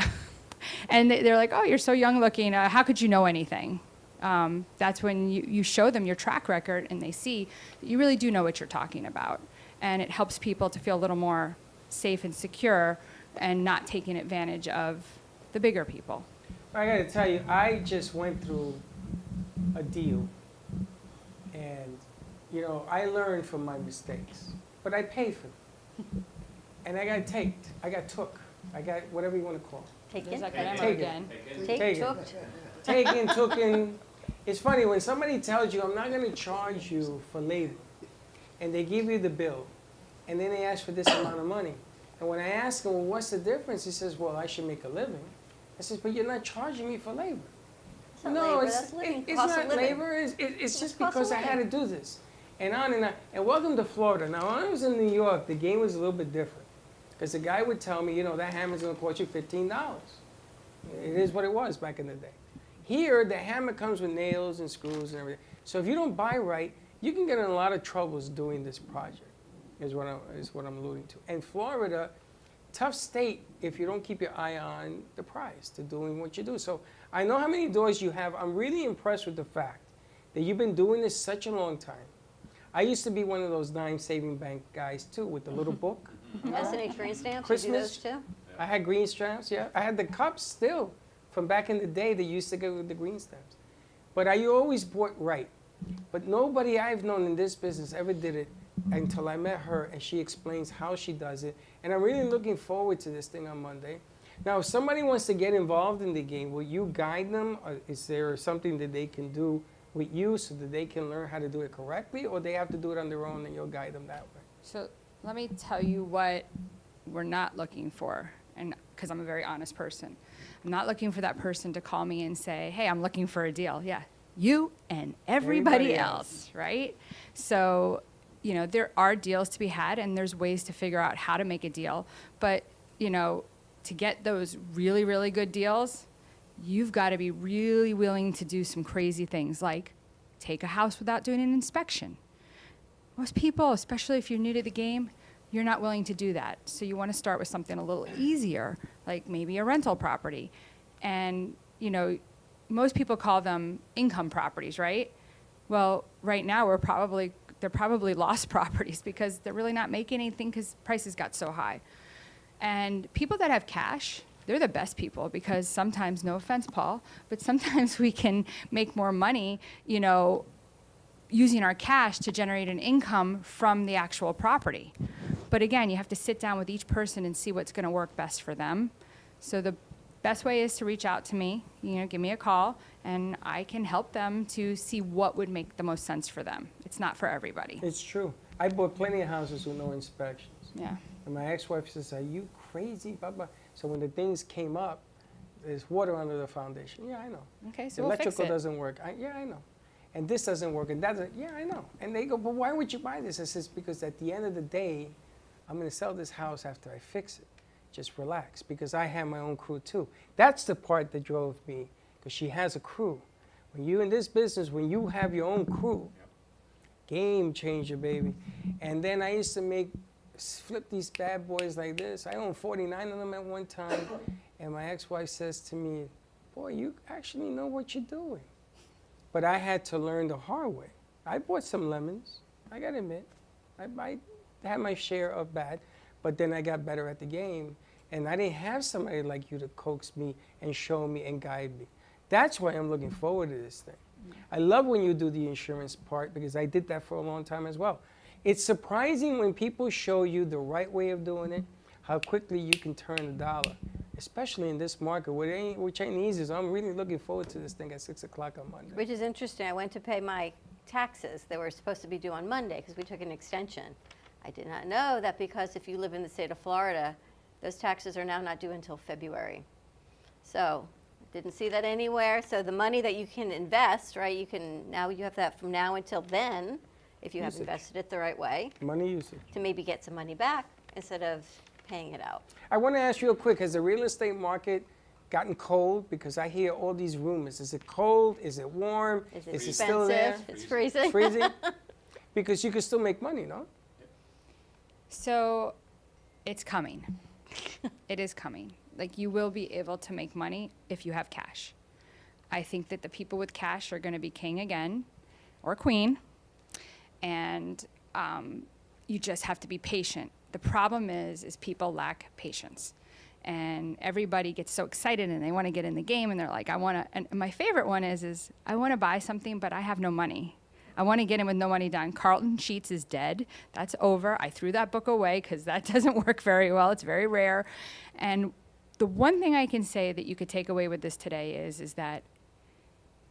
and they're like, oh, you're so young looking. How could you know anything? That's when you show them your track record and they see that you really do know what you're talking about. And it helps people to feel a little more safe and secure and not taking advantage of the bigger people. I got to tell you, I just went through a deal, and I learned from my mistakes, but I paid for them, and I got taked, I got took, I got whatever you want to call it. Taken, tooken. It's funny when somebody tells you, I'm not going to charge you for labor, and they give you the bill, and then they ask for this amount of money, and when I ask him, well, what's the difference? He says, well, I should make a living. I said, but you're not charging me for labor. No, it's not labor. It's just because I had to do this. And on and on. And welcome to Florida. Now, when I was in New York, the game was a little bit different. Because the guy would tell me, that hammer's going to cost you $15. It is what it was back in the day. Here, the hammer comes with nails and screws and everything. So if you don't buy right, you can get in a lot of troubles doing this project, is what I'm alluding to. And Florida, tough state if you don't keep your eye on the price to doing what you do. So I know how many doors you have. I'm really impressed with the fact that you've been doing this such a long time. I used to be one of those Dime Saving Bank guys too, with the little book. S&H green stamps, Christmas, you do those too? I had green stamps, yeah. I had the cups still from back in the day. They used to go with the green stamps. But I always bought right. But nobody I've known in this business ever did it until I met her, and she explains how she does it. And I'm really looking forward to this thing on Monday. Now, if somebody wants to get involved in the game, will you guide them? Or is there something that they can do with you so that they can learn how to do it correctly, or they have to do it on their own and you'll guide them that way? So let me tell you what we're not looking for, and because I'm a very honest person. I'm not looking for that person to call me and say, hey, I'm looking for a deal. Yeah, you and everybody else, right? So, you know, there are deals to be had, and there's ways to figure out how to make a deal. But, you know, to get those really, really good deals, you've got to be really willing to do some crazy things, like take a house without doing an inspection. Most people, especially if you're new to the game, you're not willing to do that. So you want to start with something a little easier, like maybe a rental property. And, you know, most people call them income properties, right? Well, right now they're probably lost properties because they're really not making anything because prices got so high. And people that have cash, they're the best people because sometimes, no offense, Paul, but sometimes we can make more money, you know, using our cash to generate an income from the actual property. But again, you have to sit down with each person and see what's going to work best for them. So the best way is to reach out to me, you know, give me a call, and I can help them to see what would make the most sense for them. It's not for everybody. It's true. I bought plenty of houses with no inspections. Yeah. And my ex-wife says, are you crazy? Blah, blah. So when the things came up, there's water under the foundation. Yeah, I know. Okay, so the we'll fix electrical it. doesn't work. Yeah, I know. And this doesn't work, and that doesn't. Yeah, I know. And they go, but why would you buy this? I says, because at the end of the day, I'm going to sell this house after I fix it. Just relax, because I have my own crew too. That's the part that drove me, because she has a crew. When you're in this business, when you have your own crew, game changer, baby. And then I used to flip these bad boys like this. I owned 49 of them at one time, and my ex-wife says to me, boy, you actually know what you're doing. But I had to learn the hard way. I bought some lemons, I gotta admit. I had my share of bad, but then I got better at the game, and I didn't have somebody like you to coax me and show me and guide me. That's why I'm looking forward to this thing. I love when you do the insurance part, because I did that for a long time as well. It's surprising when people show you the right way of doing it, how quickly you can turn a dollar, especially in this market, which ain't easy. So I'm really looking forward to this thing at 6 o'clock on Monday. Which is interesting. I went to pay my taxes. They were supposed to be due on Monday because we took an extension. I did not know that because if you live in the state of Florida, those taxes are now not due until February. So didn't see that anywhere. So the money that you can invest, right, you have that from now until then, if you have invested it the right way. Money usage. To maybe get some money back instead of paying it out. I want to ask you real quick, has the real estate market gotten cold? Because I hear all these rumors. Is it cold? Is it warm? Is it Is it still there? It's freezing. Freezing? Because you can still make money, no? So it's coming. It is coming. Like, you will be able to make money if you have cash. I think that the people with cash are going to be king again, or queen, and you just have to be patient. The problem is people lack patience. And everybody gets so excited and they want to get in the game, and they're like, and my favorite one is I want to buy something, but I have no money. I want to get in with no money down. Carlton Sheets is dead. That's over. I threw that book away because that doesn't work very well. It's very rare. And the one thing I can say that you could take away with this today is that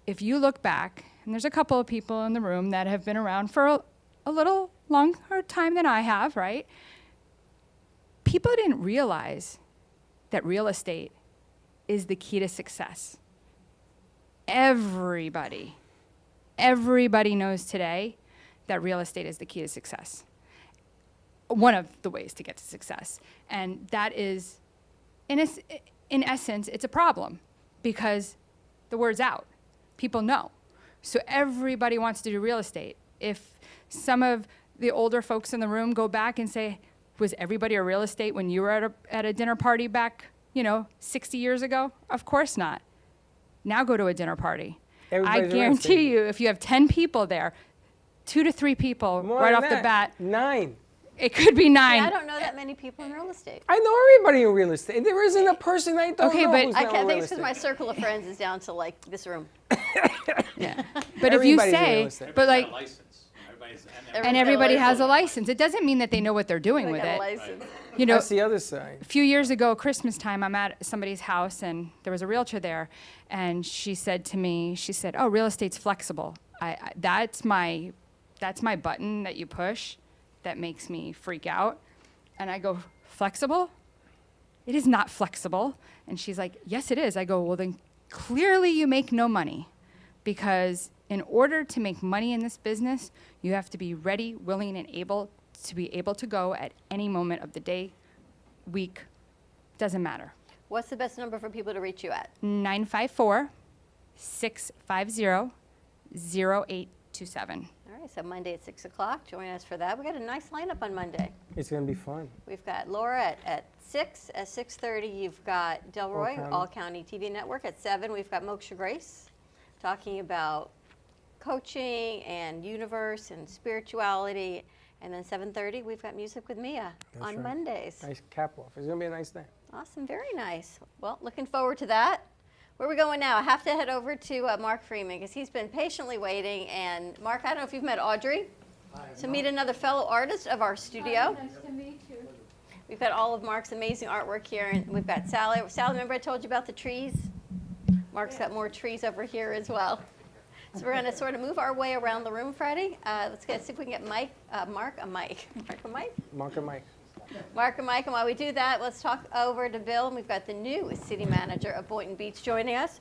if you look back, and there's a couple of people in the room that have been around for a little longer time than I have, right? People didn't realize that real estate is the key to success. Everybody knows today that real estate is the key to success. One of the ways to get to success. And that is, in essence, it's a problem because the word's out. People know. So everybody wants to do real estate. If some of the older folks in the room go back and say, was everybody a real estate when you were at a dinner party back, 60 years ago? Of course not. Now go to a dinner party. Everybody's I guarantee you, if you have 10 people there, 2 to 3 people right off the bat. 9. It could be 9. I don't know that many people in real estate. I know everybody in real estate. There isn't a person I don't know who's I not in can't think real it's because estate. my circle of friends is down to like this room. But if you Everybody's in say, real estate. but like, and everybody has a license. license. It doesn't mean that they know what they're doing They with got a it. license. You know, That's the other side. a few years ago, Christmas time, I'm at somebody's house and there was a realtor there, and she said to me, she said, "Oh, real estate's flexible. That's my button that you push that makes me freak out." And I go, "Flexible? It is not flexible." And she's like, "Yes, it is." I go, "Well, then clearly you make no money, because in order to make money in this business, you have to be ready, willing, and able to go at any moment of the day, week, doesn't matter." What's the best number for people to reach you at? 954-650-0827. All right, so Monday at 6 o'clock. Join us for that. We got a nice lineup on Monday. It's going to be fun. We've got Laura at 6. At 6:30, you've got Delroy, All County TV Network. At 7, we've got Moksha Grace talking about coaching and universe and spirituality. And then 7:30, we've got Music with Mia on Mondays. Nice cap off. It's going to be a nice day. Awesome, very nice. Well, looking forward to that. Where are we going now? I have to head over to Mark Freeman because he's been patiently waiting. And Mark, I don't know if you've met Audrey. To meet another fellow artist of our studio. Nice to meet you. We've got all of Mark's amazing artwork here, and we've got Sally. Sally, remember I told you about the trees? Mark's got more trees over here as well. So we're going to sort of move our way around the room, Freddie. Let's see if we can get Mark a mic. Mark and Mike. Mark and Mike, and while we do that, let's talk over to Bill. And we've got the new city manager of Boynton Beach joining us.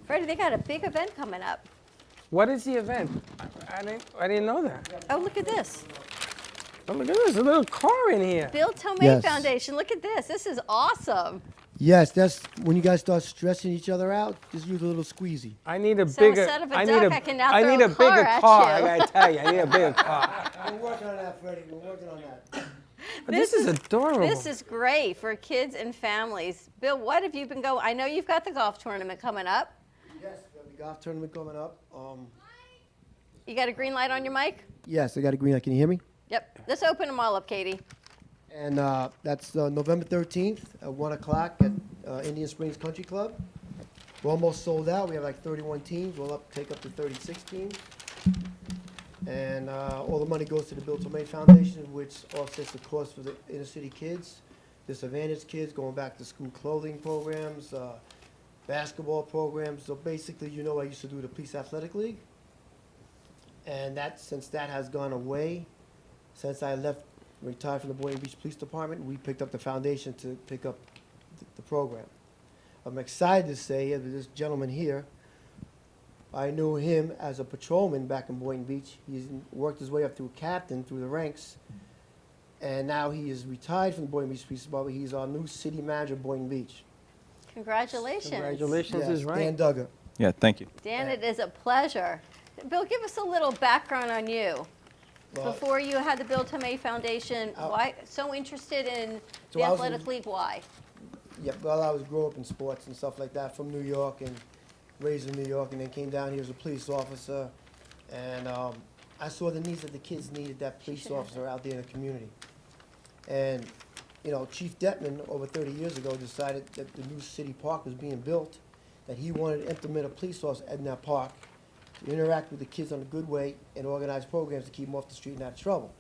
Freddie, they got a big event coming up. What is the event? I didn't know that. Oh, look at this. Oh, look at this. A little car in here. Bill Tomei Yes. Foundation. Look at this. This is awesome. Yes, that's when you guys start stressing each other out, just use a little squeezy. I need a So bigger. instead of a I duck, need I can now I throw need a a bigger car at car. I you. gotta tell you, I need a bigger car. We're working on that, Freddie. We're working on that. But this is adorable. This is great for kids and families. Bill, what have you been going? I know you've got the golf tournament coming up. Yes, we have the golf tournament coming up. You got a green light on your mic? Yes, I got a green light. Can you hear me? Yep. Let's open them all up, Katie. And that's November 13th at 1 o'clock at Indian Springs Country Club. We're almost sold out. We have like 31 teams. We'll take up to 36 teams. And all the money goes to the Bill Tomei Foundation, which offsets the cost for the inner city kids, disadvantaged kids, going back to school clothing programs, basketball programs. So basically, you know, I used to do the Police Athletic League. And since that has gone away, since I retired from the Boynton Beach Police Department, we picked up the foundation to pick up the program. I'm excited to say that this gentleman here, I knew him as a patrolman back in Boynton Beach. He's worked his way up through captain, through the ranks, and now he is retired from the Boynton Beach Police Department. He's our new city manager of Boynton Beach. Congratulations. Congratulations Yes, is right. Dan Duggar. Yeah, thank you. Dan, it is a pleasure. Bill, give us a little background on you. Well, Before you had the Bill Tomei Foundation, why so interested in So the I was athletic in- league? Why? Yeah, well, I grew up in sports and stuff like that from New York and raised in New York, and then came down here as a police officer. And I saw the needs that the kids needed, that police officer out there in the community. And, you know, Chief Detman, over 30 years ago, decided that the new city park was being built, that he wanted to implement a police officer in that park to interact with the kids on a good way and organize programs to keep them off the street and out of trouble.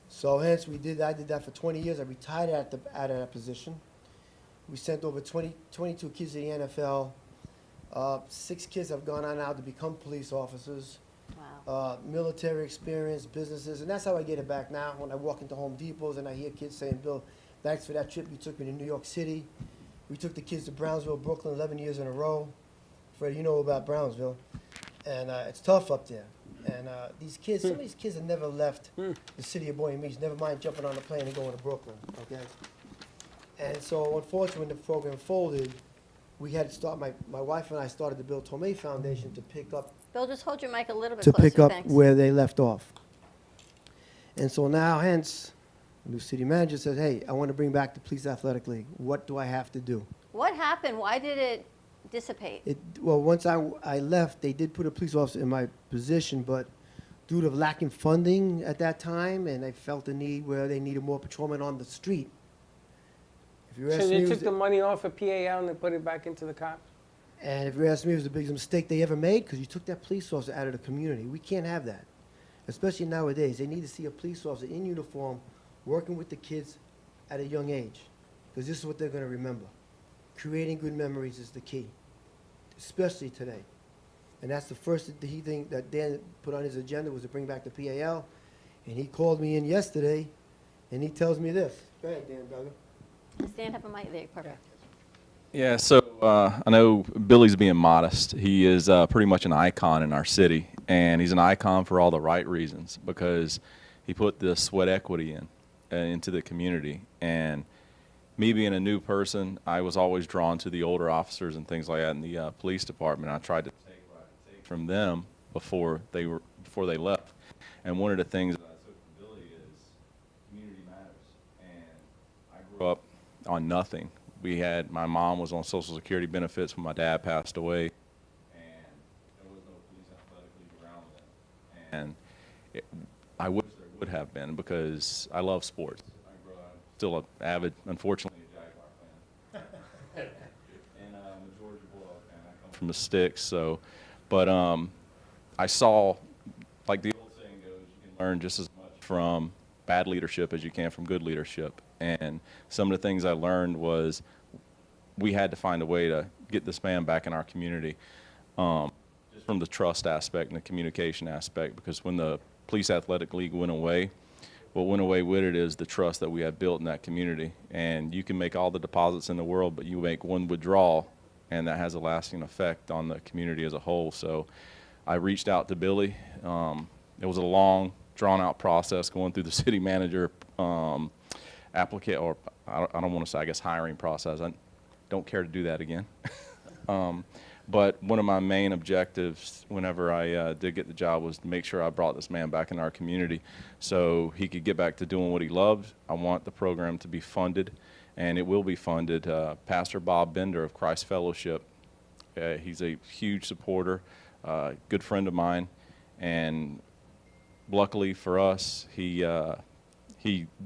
So hence I did that for 20 years. I retired out of that position. We sent over 22 kids to the NFL. 6 kids have gone on now to become police officers. Wow. Military experience, businesses, and that's how I get it back now. When I walk into Home Depots and I hear kids saying, "Bill, thanks for that trip you took me to New York City. We took the kids to Brownsville, Brooklyn, 11 years in a row." Fred, you know about Brownsville. And it's tough up there. And these kids, some of these kids have never left the city of Boynton Beach, never mind jumping on a plane and going to Brooklyn, okay? And so unfortunately, when the program folded, we had to start, my wife and I started the Bill Tomei Foundation to pick up Bill, just hold your mic a little bit closer. pick up Thanks. where they left off. And so now, hence, the new city manager says, "Hey, I want to bring back the Police Athletic League. What do I have to do?" What happened? Why did it dissipate? Well, once I left, they did put a police officer in my position, but due to lacking funding at that time, and I felt the need where they needed more patrolmen on the street. If you So ask me, they it took was the money off of PAL and they put it back into the cops? and if you ask me, it was the biggest mistake they ever made because you took that police officer out of the community. We can't have that, especially nowadays. They need to see a police officer in uniform working with the kids at a young age, because this is what they're going to remember. Creating good memories is the key, especially today. And that's the first thing that Dan put on his agenda, was to bring back the PAL. And he called me in yesterday, and he tells me this. Go ahead, Dan Duggar. Stand up a mic there, perfect. Yeah, so I know Billy's being modest. He is pretty much an icon in our city, and he's an icon for all the right reasons, because he put the sweat equity into the community. And me being a new person, I was always drawn to the older officers and things like that in the police department. I tried to take what I could take from them before they left. And one of the things that I took from Billy is community matters. And I grew up on nothing. My mom was on Social Security benefits when my dad passed away, and there was no police athletic league around then. And I wish there would have been, because I love sports. I'm still an avid, unfortunately, a Jaguar fan. And a Georgia Bulldog fan. I come from the sticks, so. But I saw, like the old saying goes, you can learn just as much from bad leadership as you can from good leadership. And some of the things I learned was we had to find a way to get this man back in our community, just from the trust aspect and the communication aspect, because when the Police Athletic League went away, what went away with it is the trust that we had built in that community. And you can make all the deposits in the world, but you make one withdrawal, and that has a lasting effect on the community as a whole. So I reached out to Billy. It was a long, drawn-out process going through the city manager applicant, or I don't want to say, I guess, hiring process. I don't care to do that again. But one of my main objectives whenever I did get the job was to make sure I brought this man back in our community so he could get back to doing what he loved. I want the program to be funded, and it will be funded. Pastor Bob Bender of Christ Fellowship, he's a huge supporter, good friend of mine, and luckily for us, he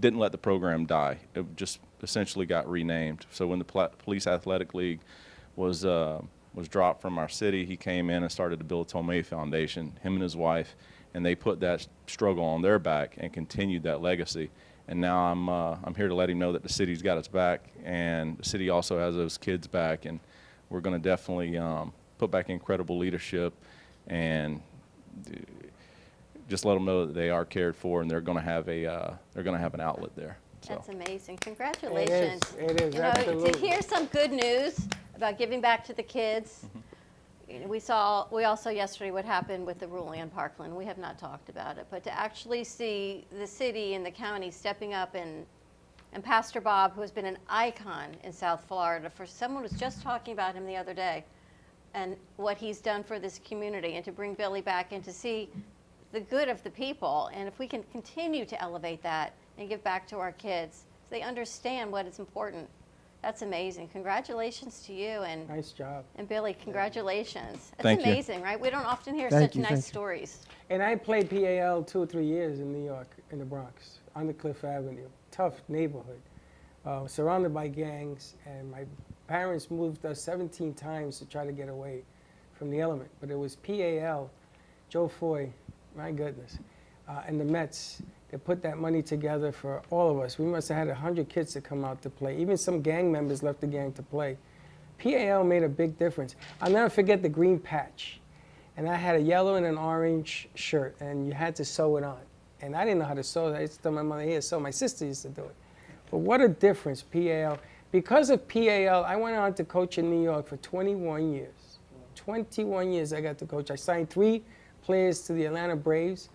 didn't let the program die. It just essentially got renamed. So when the Police Athletic League was dropped from our city, he came in and started to build Tomei Foundation, him and his wife, and they put that struggle on their back and continued that legacy. And now I'm here to let him know that the city's got its back, and the city also has those kids back, and we're going to definitely put back incredible leadership and just let them know that they are cared for, and they're going to have an outlet there. So. That's amazing. Congratulations. It is, you know, absolutely. to hear some good news about giving back to the kids. You know, we also yesterday what happened with the ruling on Parkland. We have not talked about it, but to actually see the city and the county stepping up, and Pastor Bob, who has been an icon in South Florida, for someone was just talking about him the other day, and what he's done for this community, and to bring Billy back and to see the good of the people. And if we can continue to elevate that and give back to our kids, so they understand what is important. That's amazing. Congratulations to you. And nice job. And Billy, congratulations. That's Thank you. amazing, right? We don't often hear Thank such you, nice thank you. stories. And I played PAL 2 or 3 years in New York, in the Bronx, on the Cliff Avenue. Tough neighborhood, surrounded by gangs. And my parents moved us 17 times to try to get away from the element. But it was PAL, Joe Foy, my goodness, and the Mets that put that money together for all of us. We must have had 100 kids to come out to play. Even some gang members left the gang to play. PAL made a big difference. I'll never forget the green patch. And I had a yellow and an orange shirt, and you had to sew it on. And I didn't know how to sew. I used to tell my mother, here, sew. My sister used to do it. But what a difference PAL. Because of PAL, I went on to coach in New York for 21 years. 21 years I got to coach. I signed 3 players to the Atlanta Braves.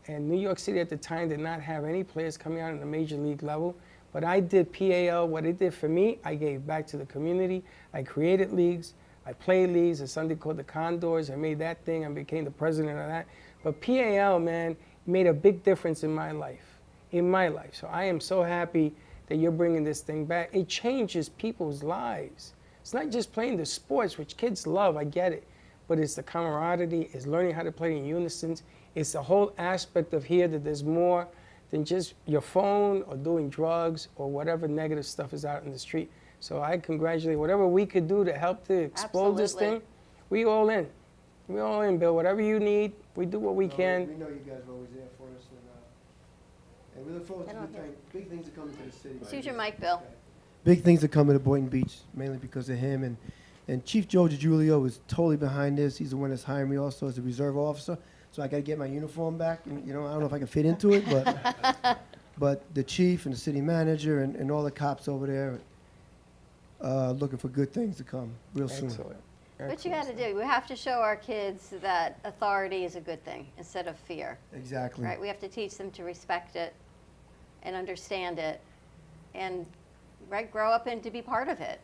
And New York City at the time did not have any players coming out in the major league level. But I did PAL. What it did for me, I gave back to the community. I created leagues. I played leagues. There's something called the Condors. I made that thing. I became the president of that. But PAL, man, made a big difference in my life. So I am so happy that you're bringing this thing back. It changes people's lives. It's not just playing the sports, which kids love. I get it. But it's the camaraderie, it's learning how to play in unison, It's the whole aspect of here that there's more than just your phone or doing drugs or whatever negative stuff is out in the street. So I congratulate whatever we could do to help to explode this Absolutely. thing. We all in. We all in, Bill. Whatever you need, we do what we can. We know you guys are always there for us, and we look forward to big things are coming to the city. Let's use your mic, Bill. Big things are coming to Boynton Beach, mainly because of him. And Chief Joe DiGiulio is totally behind this. He's the one that's hiring me also as a reserve officer. So I got to get my uniform back. And, you know, I don't know if I can fit into it, but the chief and the city manager and all the cops over there looking for good things to come real soon. Excellent. What you got to do, we have to show our kids that authority is a good thing instead of fear. Exactly. Right? We have to teach them to respect it and understand it and grow up and to be part of it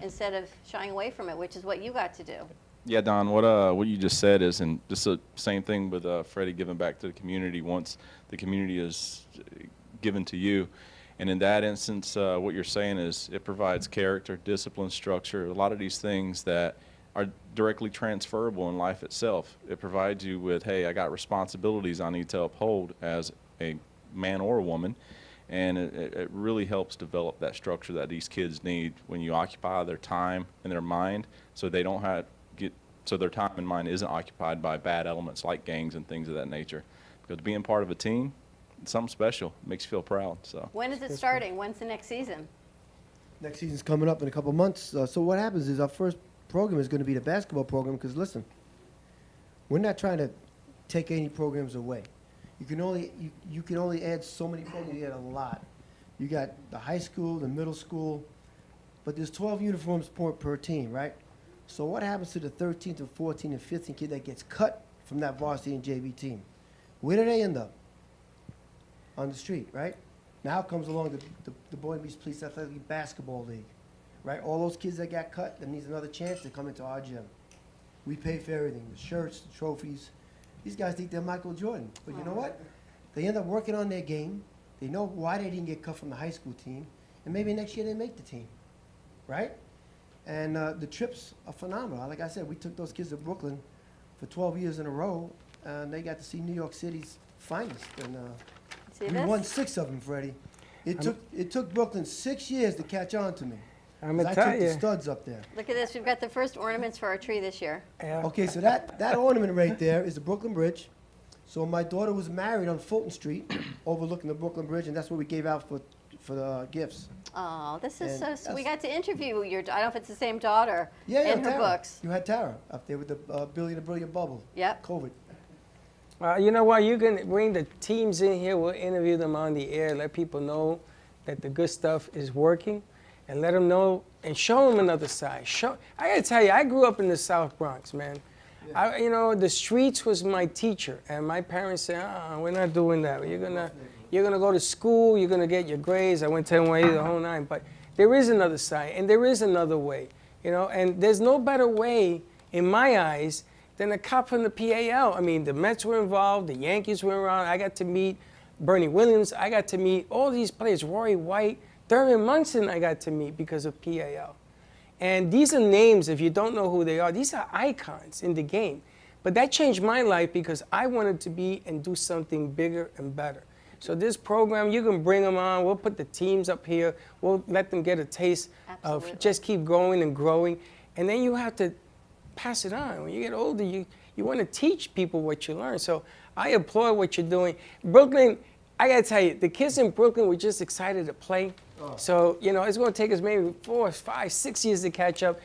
instead of shying away from it, which is what you got to do. Yeah, Don, what you just said is, and just the same thing with Freddie giving back to the community once the community is given to you. And in that instance, what you're saying is it provides character, discipline, structure, a lot of these things that are directly transferable in life itself. It provides you with, hey, I got responsibilities I need to uphold as a man or a woman. And it really helps develop that structure that these kids need when you occupy their time and their mind, so they don't have so their time and mind isn't occupied by bad elements like gangs and things of that nature. Because being part of a team, it's something special. It makes you feel proud. So. When is it starting? When's the next season? Next season's coming up in a couple months. So what happens is our first program is going to be the basketball program, because listen, we're not trying to take any programs away. You can only add so many programs. You add a lot. You got the high school, the middle school, but there's 12 uniforms per team, right? So what happens to the 13th and 14th and 15th kid that gets cut from that varsity and JV team? Where do they end up? On the street, right? Now comes along the Boynton Beach Police Athletic Basketball League, right? All those kids that got cut, that needs another chance to come into our gym. We pay for everything, the shirts, the trophies. These guys think they're Michael Jordan. But you know what? They end up working on their game. They know why they didn't get cut from the high school team. And maybe next year they make the team, right? And the trips are phenomenal. Like I said, we took those kids to Brooklyn for 12 years in a row, and they got to see New York City's finest. And we won 6 of them, Freddie. It took Brooklyn 6 years to catch on to me. I'm gonna I tell took the you. studs up there. Look at this. We've got the first ornaments for our tree this year. Okay, so that ornament right there is the Brooklyn Bridge. So my daughter was married on Fulton Street, overlooking the Brooklyn Bridge, and that's what we gave out for the gifts. Oh, this is And so. We got to interview your. I don't know if it's the same daughter. Yeah, in her Tara. books. You had Tara up there with the Billy the Brilliant Bubble. Yep. COVID. You know what? You can bring the teams in here. We'll interview them on the air. Let people know that the good stuff is working, and let them know and show them another side. I gotta tell you, I grew up in the South Bronx, man. You know, the streets was my teacher, and my parents said, we're not doing that. You're gonna go to school. You're gonna get your grades. I went to NYU the whole nine. But there is another side, and there is another way. You know, and there's no better way, in my eyes, than a cop from the PAL. I mean, the Mets were involved, the Yankees were around. I got to meet Bernie Williams. I got to meet all these players, Rory White, Thurman Munson I got to meet because of PAL. And these are names, if you don't know who they are, these are icons in the game. But that changed my life because I wanted to be and do something bigger and better. So this program, you can bring them on. We'll put the teams up here. We'll let them get a taste of just keep growing and growing. And then you have to pass it on. When you get older, you want to teach people what you learn. So I applaud what you're doing. Brooklyn, I got to tell you, the kids in Brooklyn were just excited to play. So, you know, it's going to take us maybe 4, 5, 6 years to catch up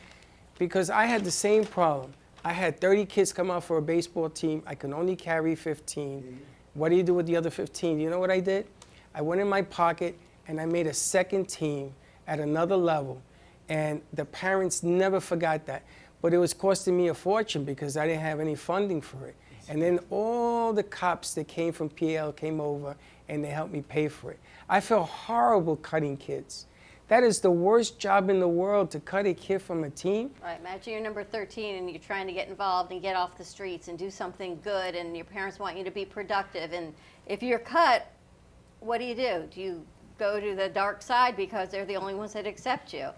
because I had the same problem. I had 30 kids come out for a baseball team. I can only carry 15. What do you do with the other 15? You know what I did? I went in my pocket and I made a second team at another level. And the parents never forgot that. But it was costing me a fortune because I didn't have any funding for it. And then all the cops that came from PL came over and they helped me pay for it. I felt horrible cutting kids. That is the worst job in the world, to cut a kid from a team. Right. Imagine you're number 13 and you're trying to get involved and get off the streets and do something good, and your parents want you to be productive. And if you're cut, what do? Do you go to the dark side because they're the only ones that accept you?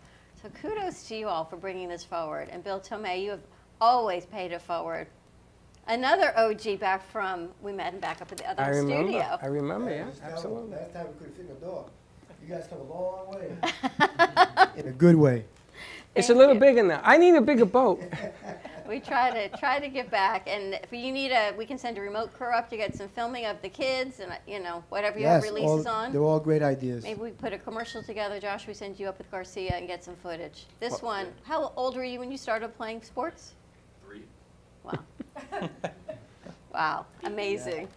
So kudos to you all for bringing this forward. And Bill Tomei, you have always paid it forward. Another OG back from, we met him back up at the other studio. I remember, yeah, absolutely. Last time we couldn't fit in the door. You guys come a long way. In a good way. It's a little bigger now. I need a bigger boat. We try to give back, and if you need we can send a remote crew up to get some filming of the kids, and whatever you have releases on. They're all great ideas. Maybe we put a commercial together. Josh, we send you up with Garcia and get some footage. This one, how old were you when you started playing sports? 3. Wow. Wow, amazing.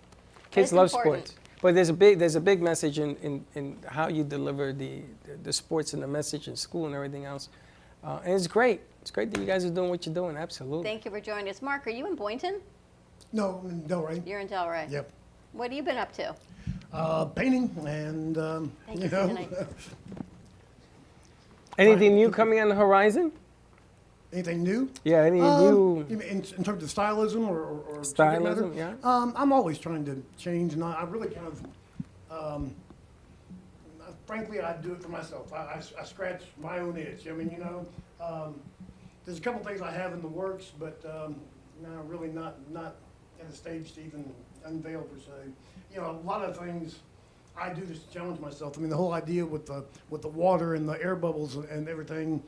Kids It's love important. sports, but there's a big message in how you deliver the sports and the message in school and everything else, and it's great. It's great that you guys are doing what you're doing. Absolutely. Thank you for joining us. Mark, are you in Boynton? No, I'm in Delray. You're in Delray. Yep. What have you been up to? Painting and, Thank you for tonight. Anything new coming on the horizon? Anything new? Yeah, any new You mean in terms of stylism or stylism? Yeah. I'm always trying to change, and I really kind of, frankly, I do it for myself. I scratch my own itch. I mean, there's a couple things I have in the works, but no, really not at a stage to even unveil per se. A lot of things I do just to challenge myself. I mean, the whole idea with the water and the air bubbles and everything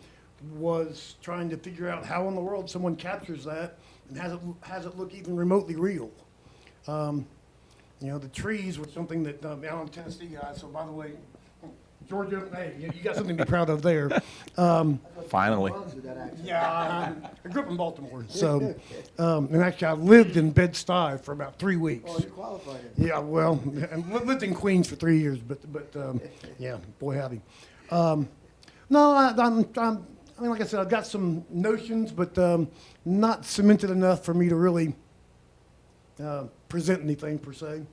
was trying to figure out how in the world someone captures that and has it look even remotely real. The trees were something that I'm a Tennessee guy, so by the way, Georgia, hey, you got something to be proud of there. Finally. Yeah, I grew up in Baltimore, so and actually I lived in Bed-Stuy for about 3 weeks. Oh, you qualified. Yeah, well, and lived in Queens for 3 years, but yeah, boy howdy. No, I mean, like I said, I've got some notions, but not cemented enough for me to really present anything per se.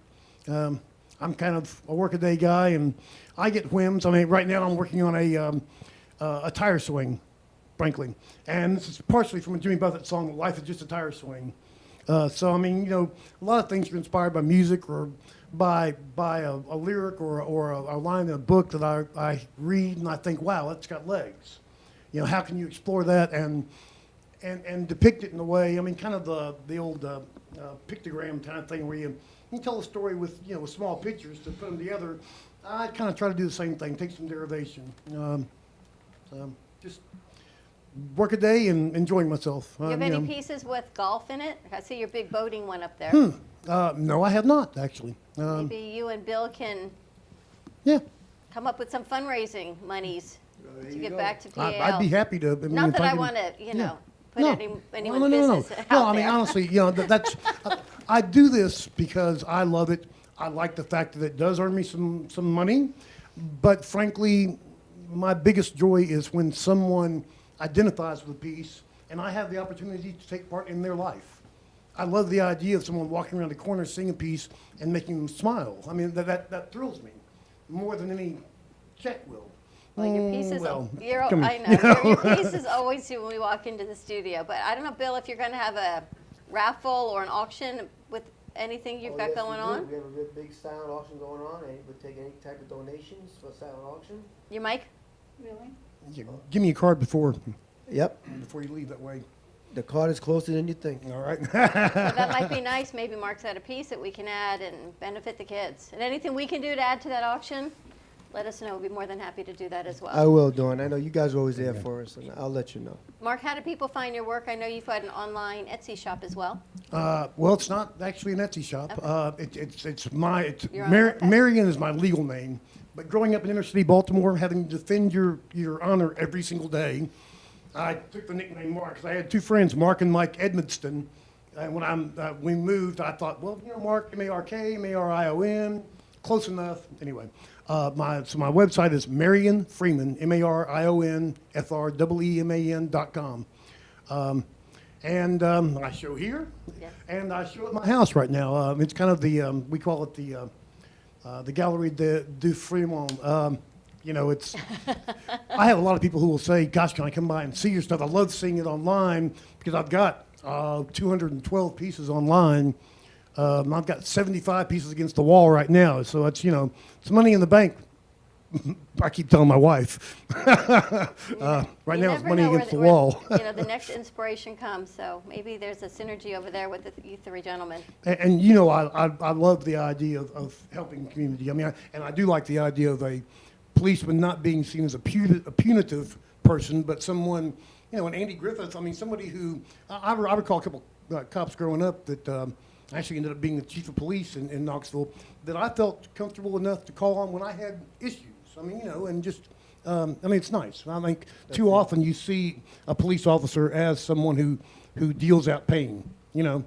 I'm kind of a workaday guy, and I get whims. I mean, right now I'm working on a tire swing, frankly, and this is partially from a Jimmy Buffett song, "Life is Just a Tire Swing." So I mean, a lot of things are inspired by music or by a lyric or a line in a book that I read and I think, wow, that's got legs. How can you explore that and depict it in a way? I mean, kind of the old pictogram kind of thing where you tell a story with with small pictures to put them together. I kind of try to do the same thing, take some derivation. Just work a day and enjoying myself. You have any pieces with golf in it? I see your big boating one up there. No, I have not actually. Maybe you and Bill can come up with some fundraising monies to get back to PAL. I'd be happy to. Not that I want to, put anyone's business out No, I mean, there. honestly, that's. I do this because I love it. I like the fact that it does earn me some money, but frankly, my biggest joy is when someone identifies with a piece and I have the opportunity to take part in their life. I love the idea of someone walking around the corner, seeing a piece, and making them smile. I mean, that thrills me more than any check will. Well, your piece is, come I here. know, your piece is always when we walk into the studio. But I don't know, Bill, if you're going to have a raffle or an auction with anything you've got going on. We have a real big silent auction going on, and we'll take any type of donations for a silent auction. Your mic? Really? Yeah, give me a card before. Yep. Before you leave that way. The card is closer than you think. All right. So that might be nice. Maybe Mark's got a piece that we can add and benefit the kids. And anything we can do to add to that auction, let us know. We'll be more than happy to do that as well. I will, Dawn. I know you guys are always there for us, and I'll let you know. Mark, how do people find your work? I know you've got an online Etsy shop as well. Well, it's not actually an Etsy shop. Okay. Marion is my legal name. But growing up in inner city Baltimore, having to defend your honor every single day, I took the nickname Mark because I had two friends, Mark and Mike Edmondston. And when we moved, I thought, well, Mark, M-A-R-K, M-A-R-I-O-N, close enough. Anyway, my website is Marion Freeman, MARIONFREEMAN.com. And I show here, and I show at my house right now. It's kind of the, we call it the Galerie du Fremont. It's. I have a lot of people who will say, "Gosh, can I come by and see your stuff?" I love seeing it online because I've got 212 pieces online. I've got 75 pieces against the wall right now, so it's it's money in the bank I keep telling my wife. Right now it's money against the wall. The next inspiration comes, so maybe there's a synergy over there with you three gentlemen. And I love the idea of helping the community. I mean, I do like the idea of a policeman not being seen as a punitive person, but someone, and Andy Griffith, I mean, somebody who, I recall a couple cops growing up that actually ended up being the chief of police in Knoxville, that I felt comfortable enough to call on when I had issues. I mean, and just, it's nice. I think too often you see a police officer as someone who deals out pain, Yeah,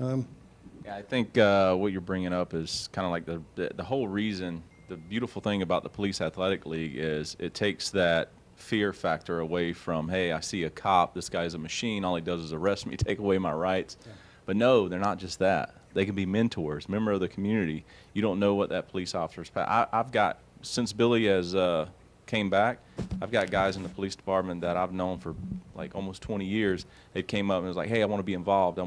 I think what you're bringing up is kind of like the whole reason, the beautiful thing about the Police Athletic League is it takes that fear factor away from, hey, I see a cop, this guy's a machine, all he does is arrest me, take away my rights. Yeah. But no, they're not just that. They can be mentors, member of the community. You don't know what that police officer's I've got, since Billy has came back, I've got guys in the police department that I've known for like almost 20 years. They came up and was like, hey, I want to be involved.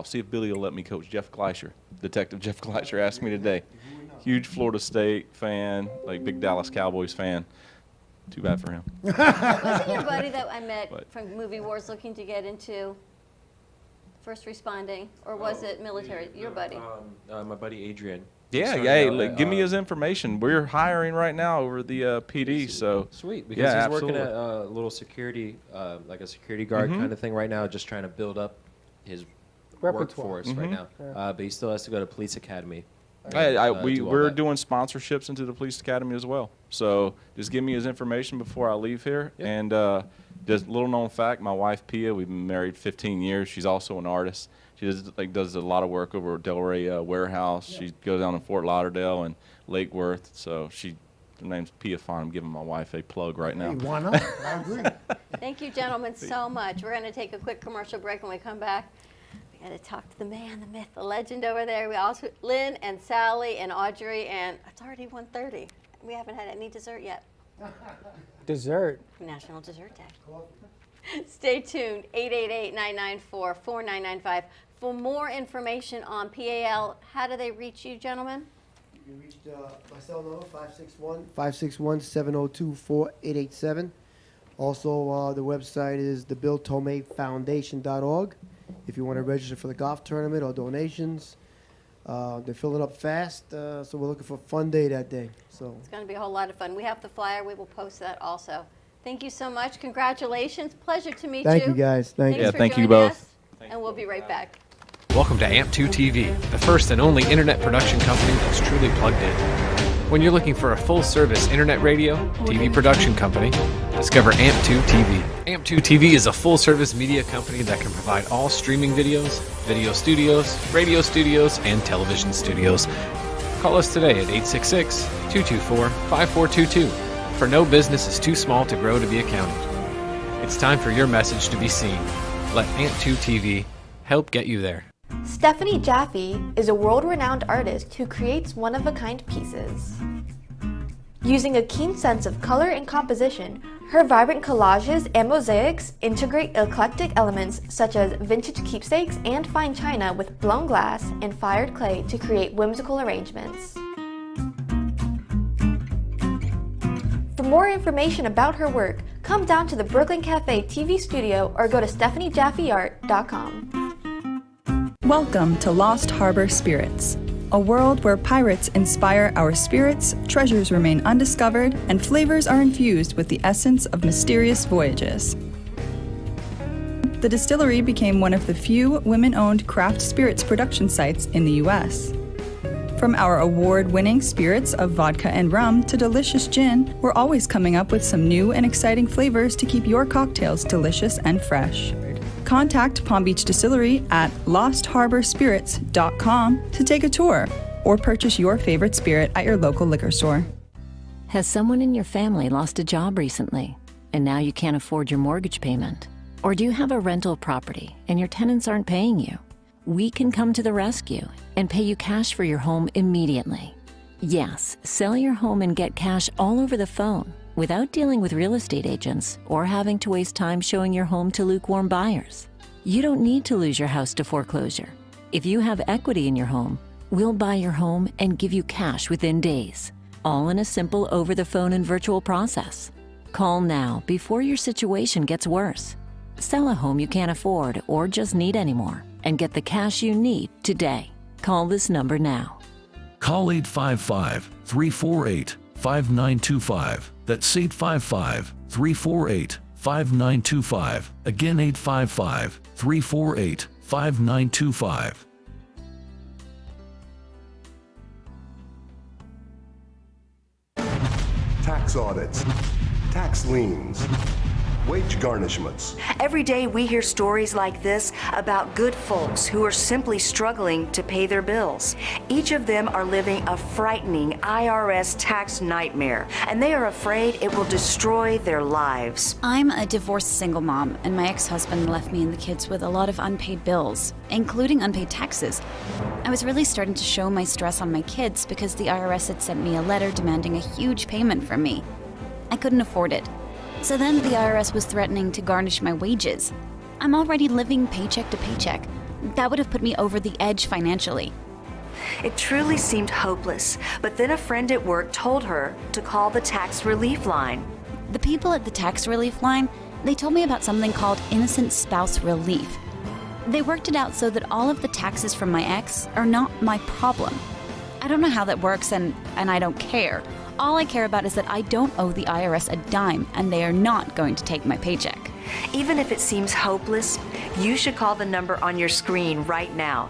See if Billy will let me coach Jeff Gleischer. Detective Jeff Gleischer asked me today. Huge Florida State fan, like big Dallas Cowboys fan. Too bad for him. Wasn't your buddy that I met from Movie Wars looking to get into first responding, or was it military? Your buddy? My buddy Adrian. Yeah, give me his information. We're hiring right now over the PD, so sweet, because he's working at a little security, like a security guard kind of thing right now, just trying to build up his workforce right now. But he still has to go to police academy. We're doing sponsorships into the police academy as well. So just give me his information before I leave here. Yep. And just little known fact, my wife Pia, we've been married 15 years. She's also an artist. She does a lot of work over at Delray Warehouse. Yep. She goes down in Fort Lauderdale and Lake Worth. So her name's Pia Fon. I'm giving my wife a plug right now. Hey, why not? I agree. Thank you, gentlemen, so much. We're going to take a quick commercial break. When we come back, we got to talk to the man, the myth, the legend over there. We also Lynn and Sally and Audrey, and it's already 1:30. We haven't had any dessert yet. Dessert. National Dessert Day. Stay tuned. 888-994-4995 for more information on PAL. How do they reach you, gentlemen? You can reach my cell number 561-702-4887. Also, the website is thebilltomefoundation.org. If you want to register for the golf tournament or donations, they're filling up fast, so we're looking for a fun day that day. So it's going to be a whole lot of fun. We have the flyer. We will post that also. Thank you so much. Congratulations. Pleasure to meet you. Thank you, guys. Thank you. Thank you both. Us, and we'll be right back. Welcome to AMP2 TV, the first and only internet production company that's truly plugged in. When you're looking for a full-service internet radio, TV production company, discover AMP2 TV. AMP2 TV is a full-service media company that can provide all streaming videos, video studios, radio studios, and television studios. Call us today at 866-224-5422, for no business is too small to grow to be accounted. It's time for your message to be seen. Let AMP2 TV help get you there. Stephanie Jaffe is a world-renowned artist who creates one-of-a-kind pieces. Using a keen sense of color and composition, her vibrant collages and mosaics integrate eclectic elements such as vintage keepsakes and fine china with blown glass and fired clay to create whimsical arrangements. For more information about her work, come down to the Brooklyn Cafe TV studio or go to StephanieJaffeArt.com. Welcome to Lost Harbor Spirits, a world where pirates inspire our spirits, treasures remain undiscovered, and flavors are infused with the essence of mysterious voyages. The distillery became one of the few women-owned craft spirits production sites in the U.S. From our award-winning spirits of vodka and rum to delicious gin, we're always coming up with some new and exciting flavors to keep your cocktails delicious and fresh. Contact Palm Beach Distillery at lostharborspirits.com to take a tour or purchase your favorite spirit at your local liquor store. Has someone in your family lost a job recently and now you can't afford your mortgage payment? Or do you have a rental property and your tenants aren't paying you? We can come to the rescue and pay you cash for your home immediately. Yes, sell your home and get cash all over the phone without dealing with real estate agents or having to waste time showing your home to lukewarm buyers. You don't need to lose your house to foreclosure. If you have equity in your home, we'll buy your home and give you cash within days. all in a simple over-the-phone and virtual process. Call now before your situation gets worse. Sell a home you can't afford or just need anymore and get the cash you need today. Call this number now. Call 855-348-5925. That's 855-348-5925. Again, 855-348-5925. Tax audits, tax liens, wage garnishments. Every day we hear stories like this about good folks who are simply struggling to pay their bills. Each of them are living a frightening IRS tax nightmare, and they are afraid it will destroy their lives. I'm a divorced single mom, and my ex-husband left me and the kids with a lot of unpaid bills, including unpaid taxes. I was really starting to show my stress on my kids because the IRS had sent me a letter demanding a huge payment from me. I couldn't afford it. So then the IRS was threatening to garnish my wages. I'm already living paycheck to paycheck. That would have put me over the edge financially. It truly seemed hopeless, but then a friend at work told her to call the tax relief line. The people at the tax relief line, they told me about something called innocent spouse relief. They worked it out so that all of the taxes from my ex are not my problem. I don't know how that works, and I don't care. All I care about is that I don't owe the IRS a dime, and they are not going to take my paycheck. Even if it seems hopeless, you should call the number on your screen right now.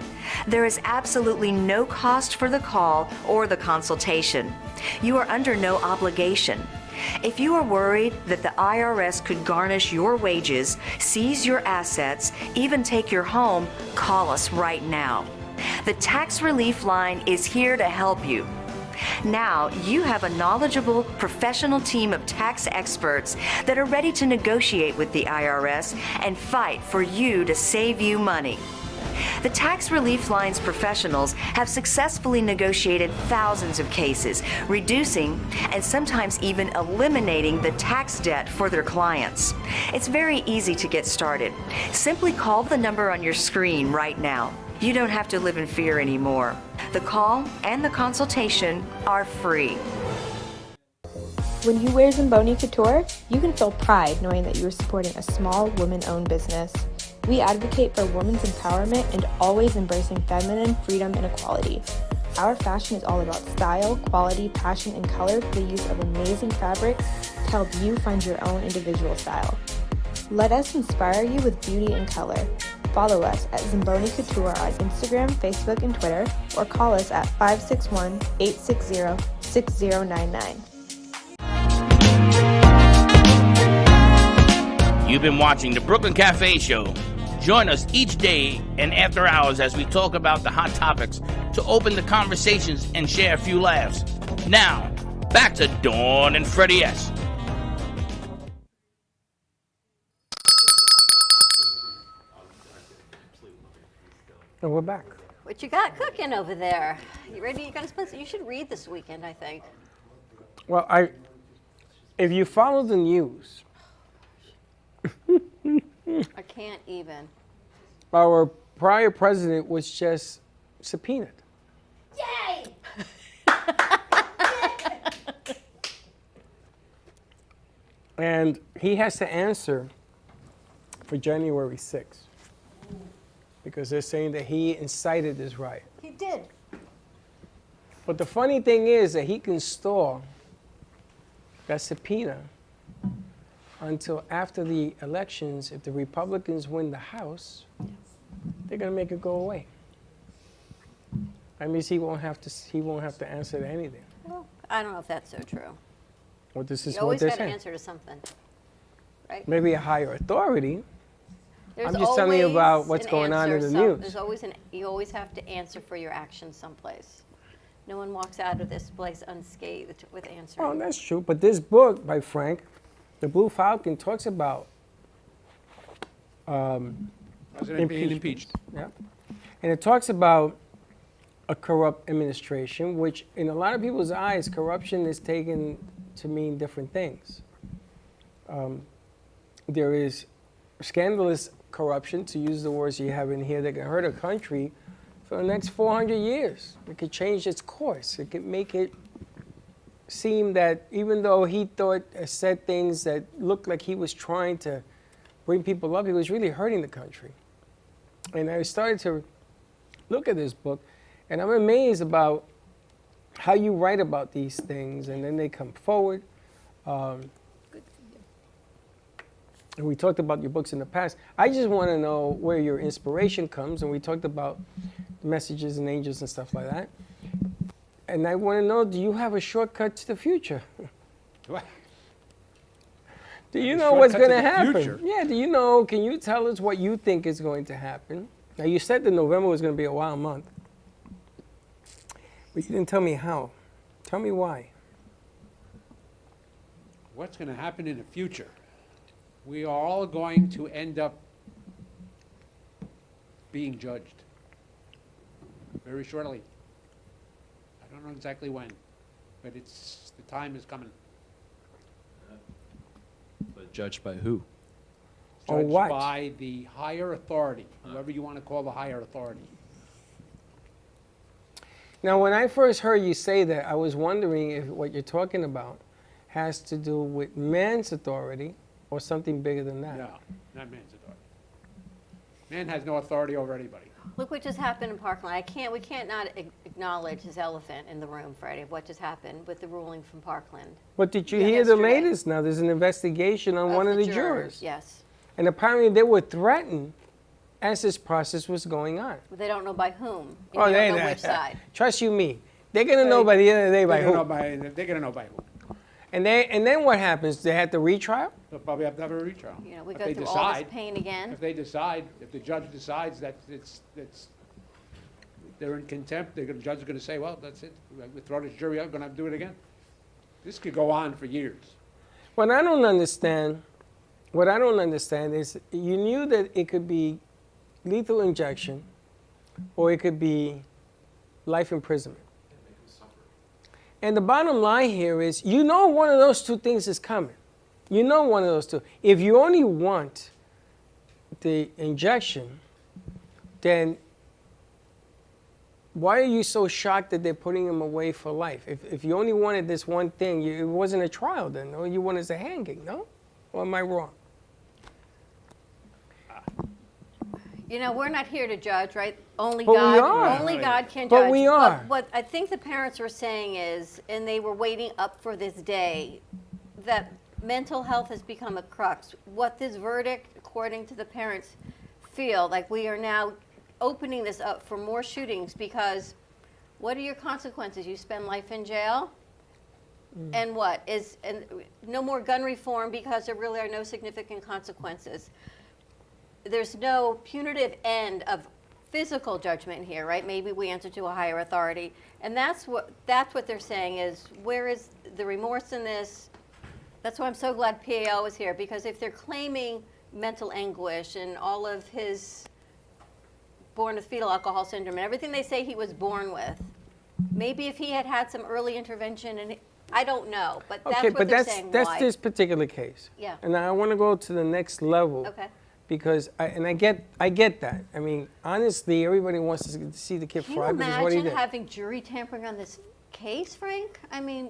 There is absolutely no cost for the call or the consultation. You are under no obligation. If you are worried that the IRS could garnish your wages, seize your assets, even take your home, call us right now. The Tax Relief Line is here to help you. Now you have a knowledgeable, professional team of tax experts that are ready to negotiate with the IRS and fight for you to save you money. The Tax Relief Line's professionals have successfully negotiated thousands of cases, reducing and sometimes even eliminating the tax debt for their clients. It's very easy to get started. Simply call the number on your screen right now. You don't have to live in fear anymore. The call and the consultation are free. When you wear Zamboni Couture, you can feel pride knowing that you are supporting a small woman-owned business. We advocate for women's empowerment and always embracing feminine freedom and equality. Our fashion is all about style, quality, passion, and color through the use of amazing fabrics to help you find your own individual style. Let us inspire you with beauty and color. Follow us at Zamboni Couture on Instagram, Facebook, and Twitter, or call us at 561-860-6099. You've been watching the Brooklyn Cafe Show. Join us each day and after hours as we talk about the hot topics to open the conversations and share a few laughs. Now, back to Dawn and Freddie S. And we're back. What you got cooking over there? You ready? You got to spend. You should read this weekend, I think. Well, if you follow the news, I can't even. our prior president was just subpoenaed. Yay! And he has to answer for January 6th. Because they're saying that he incited this riot. He did. But the funny thing is that he can store that subpoena until after the elections. If the Republicans win the House, they're going to make it go away. That means he won't have to answer to anything. Well, I don't know if that's so true. Well, this is You what always they're got to saying. answer to something, right? Maybe a higher authority. There's I'm just telling you always about what's an going on in answer. the news. There's always you always have to answer for your actions someplace. No one walks out of this place unscathed with answering. Oh, that's true. But this book by Frank, The Blue Falcon, talks about President being impeached. Yeah. And it talks about a corrupt administration, which in a lot of people's eyes, corruption is taken to mean different things. There is scandalous corruption, to use the words you have in here, that can hurt a country for the next 400 years. It could change its course. It could make it seemed that even though he said things that looked like he was trying to bring people up, he was really hurting the country. And I started to look at this book, and I'm amazed about how you write about these things, and then they come forward. And we talked about your books in the past. I just want to know where your inspiration comes, and we talked about messages and angels and stuff like that. And I want to know, do you have a shortcut to the future? What? Do you know what's going to Shortcut to the happen? future? Yeah, do you know, can you tell us what you think is going to happen? Now, you said that November was going to be a wild month, but you didn't tell me how. Tell me why. What's going to happen in the future? We are all going to end up being judged very shortly. I don't know exactly when, but the time is coming. But judged by who? Or Judged what? by the higher authority, whoever you want to call the higher authority. Now, when I first heard you say that, I was wondering if what you're talking about has to do with man's authority or something bigger than that. No, not man's authority. Man has no authority over anybody. Look what just happened in Parkland. We can't not acknowledge this elephant in the room, Freddie, of what just happened with the ruling from Parkland. But did you Yeah, hear the yesterday. latest now? There's an investigation on one of the jurors. Yes. And apparently they were threatened as this process was going on. But they don't know by whom. And Oh, you they don't know which side. Trust you me. They're going to know by the end of the day by They're who. going to know by who. And then what happens? They had the retrial? They'll probably have to have a retrial. You know, we If go they through all this decide- pain again. If they decide, if the judge decides that they're in contempt, the judge is going to say, well, that's it. We throw this jury out, going to have to do it again. This could go on for years. What I don't understand is you knew that it could be lethal injection or it could be life imprisonment. And the bottom line here is, you know one of those two things is coming. You know one of those two. If you only want the injection, then why are you so shocked that they're putting him away for life? If you only wanted this one thing, it wasn't a trial then, no? You wanted a hanging, no? Or am I wrong? You know, we're not here to judge, right? Only But we God, are. only God can But judge. we are. What I think the parents were saying is, and they were waiting up for this day, that mental health has become a crux. What this verdict, according to the parents, feel like we are now opening this up for more shootings, because what are your consequences? You spend life in jail? And what is, and no more gun reform because there really are no significant consequences. There's no punitive end of physical judgment here, right? Maybe we answer to a higher authority, and that's what they're saying is, where is the remorse in this? That's why I'm so glad PAO is here, because if they're claiming mental anguish and all of his born with fetal alcohol syndrome and everything they say he was born with, maybe if he had had some early intervention, and I don't know, but that's Okay, what but they're that's saying. that's why. this particular case. Yeah. And I want to go to the next level. Okay. Because I get that. I mean, honestly, everybody wants to see the kid Can you fry because what he imagine did. having jury tampering on this case, Frank? I mean,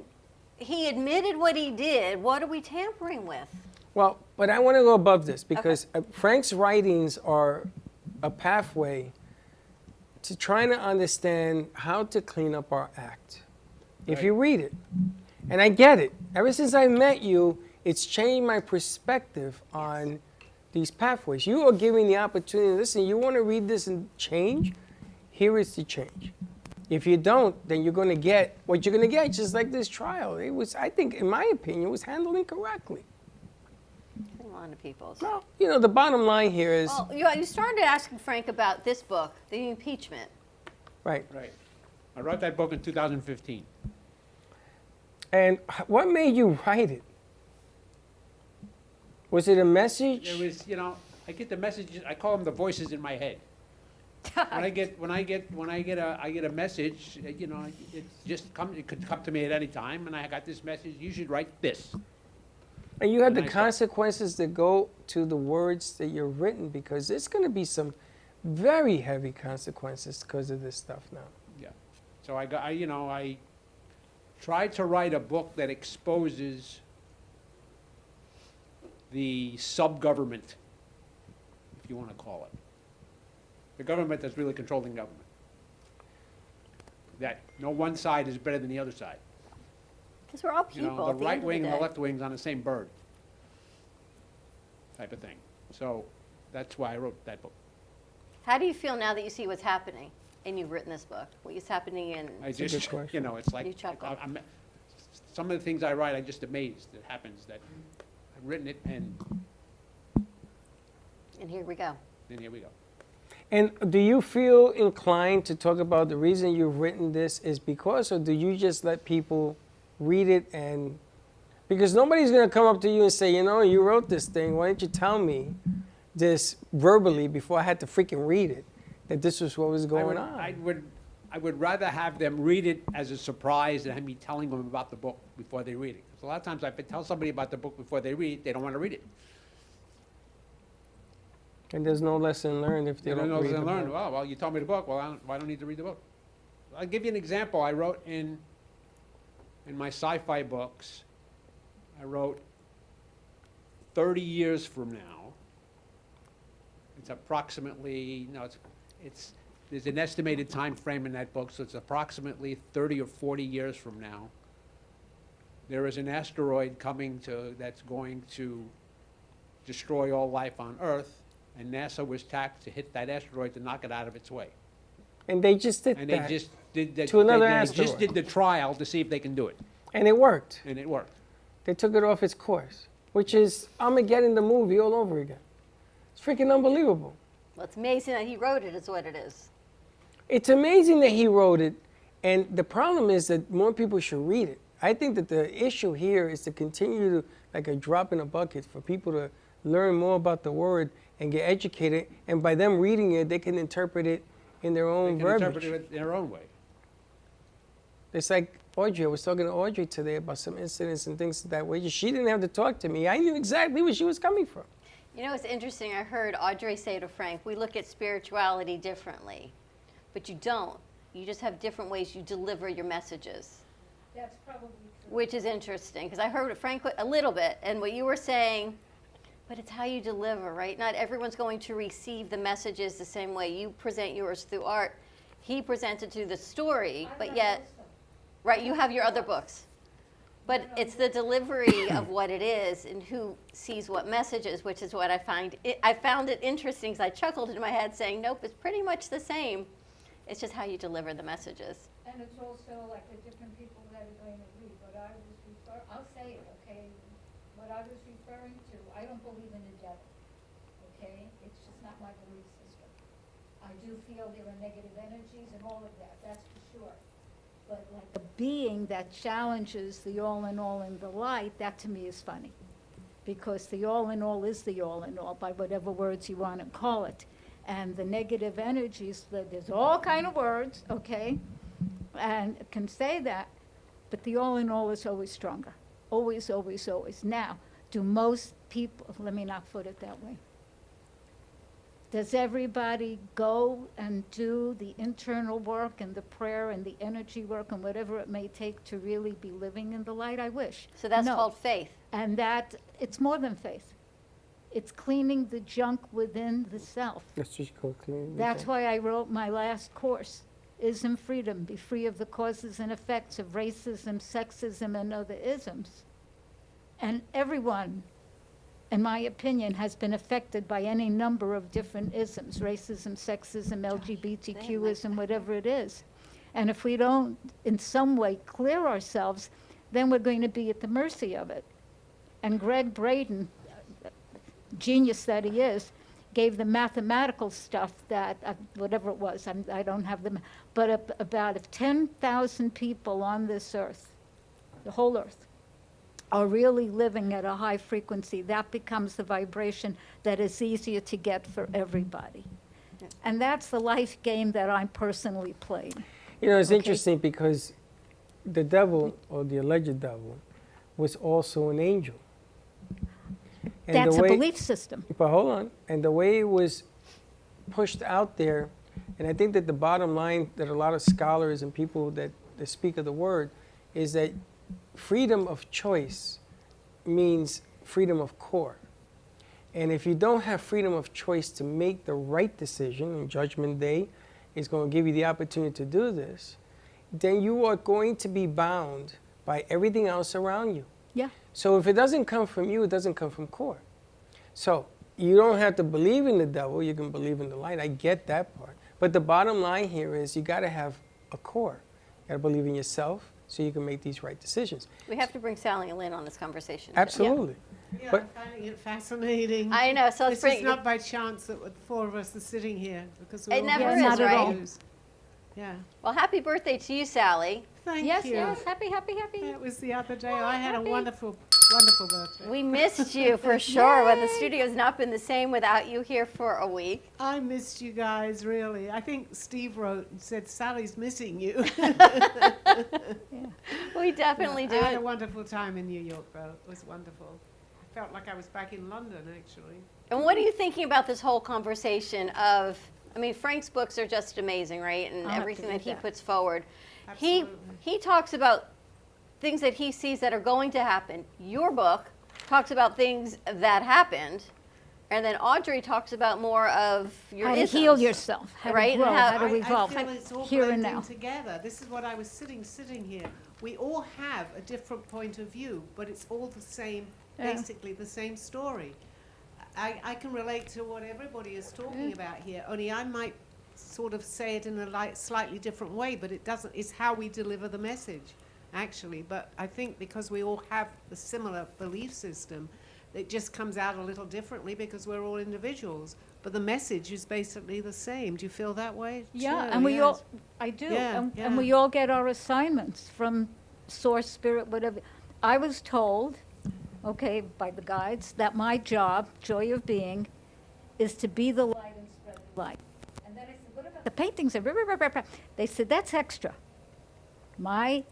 he admitted what he did. What are we tampering with? Well, but I want to go above this because Frank's writings are a pathway to trying to understand how to clean up our act. If you read it, and I get it. Ever since I met you, it's changed my perspective on these pathways. You are giving the opportunity, listen, you want to read this and change? Here is the change. If you don't, then you're going to get what you're going to get, just like this trial. It was, I think, in my opinion, it was handled incorrectly. A lot of people's. Well, you know, the bottom line here is, Well, you started asking Frank about this book, The Impeachment. right. Right. I wrote that book in 2015. And what made you write it? Was it a message? There was, you know, I get the messages. I call them the voices in my head. When I get a message, you know, it could come to me at any time, and I got this message. You should write this. And you had the And I consequences that go to the words that you're written, because there's going to be some very heavy consequences because of this stuff now. Yeah. So I Try to write a book that exposes the sub-government, if you want to call it. The government that's really controlling government. That no one side is better than the other side. Because we're all You people. know, at the the right end of wing the and the day. left wing's on the same bird, type of thing. So that's why I wrote that book. How do you feel now that you see what's happening and you've written this book? What is happening in? I just, you know, it's like, You chuckle. I'm, some of the things I write, I'm just amazed it happens, that I've written it and here we go. then here we go. And do you feel inclined to talk about the reason you've written this is because, or do you just let people read it and, because nobody's going to come up to you and say, you know, you wrote this thing, why didn't you tell me this verbally before I had to freaking read it, that this was what was going on? I would rather have them read it as a surprise than have me telling them about the book before they read it. 'Cause a lot of times if I tell somebody about the book before they read it, they don't want to read it. And there's no lesson learned if they They don't don't know read to the learn. book. Well, you told me the book. Well, I don't need to read the book. I'll give you an example. I wrote in my sci-fi books, I wrote 30 years from now. It's approximately, no, there's an estimated time frame in that book, so it's approximately 30 or 40 years from now. There is an asteroid coming that's going to destroy all life on Earth, and NASA was tasked to hit that asteroid to knock it out of its way. And they just did And that. they just did that. to another they asteroid. just did the trial to see if they can do it, And it worked. and it worked. They took it off its course, which is Armageddon the movie all over again. It's freaking unbelievable. Well, it's amazing that he wrote it, is what it is. It's amazing that he wrote it, and the problem is that more people should read it. I think that the issue here is to continue to, like a drop in a bucket, for people to learn more about the word and get educated, and by them reading it, they can interpret it in their They own can verbiage. interpret it their own way. It's like Audrey. I was talking to Audrey today about some incidents and things that way. She didn't have to talk to me. I knew exactly where she was coming from. You know, it's interesting. I heard Audrey say to Frank, we look at spirituality differently, but you don't. You just have different ways you deliver your messages. That's probably true. Which is interesting, because I heard what Frank a little bit, and what you were saying, but it's how you deliver, right? Not everyone's going to receive the messages the same way. You present yours through art. He presented through the story, but yet, right, you have your other books. But it's the delivery of what it is and who sees what messages, which is what I found it interesting, because I chuckled in my head saying, nope, it's pretty much the same. It's just how you deliver the messages. And it's also like the different people that are going to read. What I was I'll say it, okay? What I was referring to, I don't believe in the devil, okay? It's just not my belief system. I do feel there are negative energies and all of that, that's for sure. But like a being that challenges the all in all in the light, that to me is funny. Because the all in all is the all in all, by whatever words you want to call it. And the negative energies, there's all kind of words, okay? And can say that, but the all in all is always stronger. Always, always, always. Now, do most people, let me not put it that way. Does everybody go and do the internal work and the prayer and the energy work and whatever it may take to really be living in the light? I wish. So that's No. called faith. And that, it's more than faith. It's cleaning the junk within the self. That's just called clean. That's why I wrote my last course, Ism Freedom, Be Free of the Causes and Effects of Racism, Sexism, and Other Isms. And everyone, in my opinion, has been affected by any number of different isms, racism, sexism, LGBTQism, whatever it is. And if we don't, in some way, clear ourselves, then we're going to be at the mercy of it. And Greg Braden, genius that he is, gave the mathematical stuff that, whatever it was, I don't have them, but about if 10,000 people on this earth, the whole earth, are really living at a high frequency, that becomes the vibration that is easier to get for everybody. And that's the life game that I'm personally playing. You know, it's Okay. interesting because the devil, or the alleged devil, was also an angel. And That's the a way- belief system. But hold on. And the way it was pushed out there, and I think that the bottom line that a lot of scholars and people that speak of the word is that freedom of choice means freedom of core. And if you don't have freedom of choice to make the right decision, and Judgment Day is going to give you the opportunity to do this, then you are going to be bound by everything else around you. Yeah. So if it doesn't come from you, it doesn't come from core. So you don't have to believe in the devil, you can believe in the light. I get that part. But the bottom line here is you got to have a core. You got to believe in yourself so you can make these right decisions. We have to bring Sally and Lynn on this conversation. Absolutely. Yeah, But- I'm finding it fascinating. I know, so let's this bring- is not by chance that the four of us are sitting here because we're It all never have is, different right? views. Yeah. Well, happy birthday to you, Sally. Thank Yes, you. yes, happy, happy, happy. It was the other day. I had a wonderful, wonderful birthday. We missed you for sure. Well, the studio's not been the same without you here for a week. I missed you guys, really. I think Steve wrote and said, Sally's missing you. We definitely do. I had a wonderful time in New York, though. It was wonderful. I felt like I was back in London, actually. And what are you thinking about this whole conversation of, I mean, Frank's books are just amazing, right? And I'll have to everything that read he that. puts forward. He talks about things that he sees that are going to happen. Your book talks about things that happened. And then Audrey talks about more of your How to isms, heal yourself, how to right? grow, And how to I evolve. feel it's all Here and blending now. together. This is what I was sitting here. We all have a different point of view, but it's all the same, Yeah. basically the same story. I can relate to what everybody is talking about here, only I might sort of say it in a slightly different way, but it doesn't, it's how we deliver the message, actually. But I think because we all have the similar belief system, it just comes out a little differently because we're all individuals. But the message is basically the same. Do you feel that way? Yeah, too? and we Yes. all, I do, Yeah, and yeah. we all get our assignments from Source, Spirit, whatever. I was told, okay, by the guides, that my job, Joy of Being, is to be the light and spread the light. And then I said, what about the paintings? They said, that's extra. My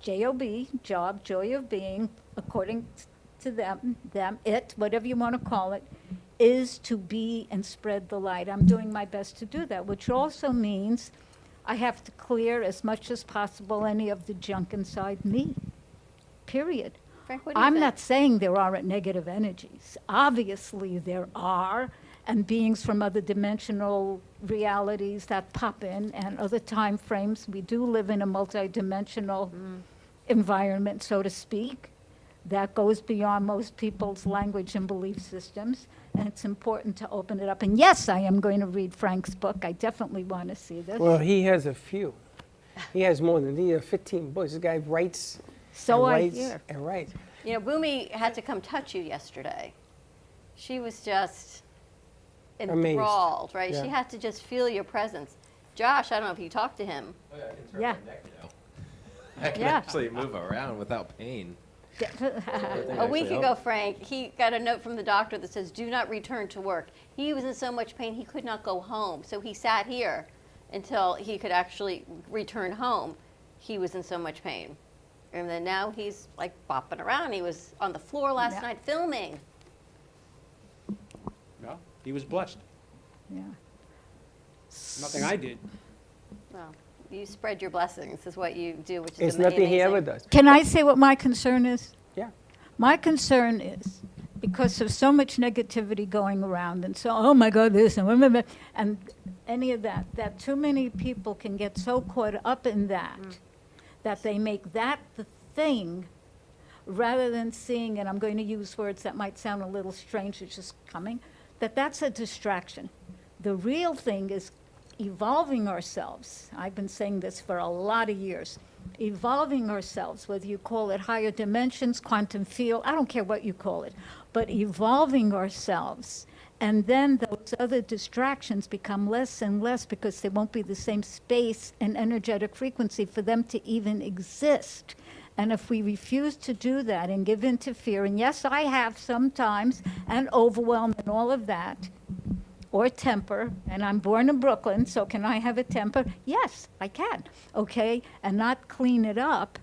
job, Joy of Being, according to them, it, whatever you want to call it, is to be and spread the light. I'm doing my best to do that, which also means I have to clear as much as possible any of the junk inside me, period. Frank, what do you I'm think? not saying there aren't negative energies. Obviously there are, and beings from other dimensional realities that pop in and other time frames. We do live in a multidimensional environment, so to speak, that goes beyond most people's language and belief systems, and it's important to open it up. And yes, I am going to read Frank's book. I definitely want to see this. Well, he has a few. He has more than 15 books. This guy writes So and I writes hear. and writes. You know, Boomy had to come touch you yesterday. She was just Amazed. enthralled, right? Yeah. She had to just feel your presence. Josh, I don't know if you talked to him. Yeah. I can Yeah. actually move around without pain. A week ago, Frank, he got a note from the doctor that says, do not return to work. He was in so much pain, he could not go home. So he sat here until he could actually return home. He was in so much pain. And then now he's like bopping around. He was on the floor last night filming. No, he was blessed. Yeah. Nothing I did. Well, you spread your blessings is what you do, which is It's nothing he ever amazing. does. Can I say what my concern is? Yeah. My concern is because of so much negativity going around and so, oh my God, this and blah, blah, blah, and any of that, that too many people can get so caught up in that, that they make that the thing rather than seeing, and I'm going to use words that might sound a little strange, it's just coming, that's a distraction. The real thing is evolving ourselves. I've been saying this for a lot of years. Evolving ourselves, whether you call it higher dimensions, quantum field, I don't care what you call it, but evolving ourselves. And then those other distractions become less and less because they won't be the same space and energetic frequency for them to even exist. And if we refuse to do that and give in to fear, and yes, I have sometimes, and overwhelm and all of that, or temper, and I'm born in Brooklyn, so can I have a temper? Yes, I can, okay? And not clean it up,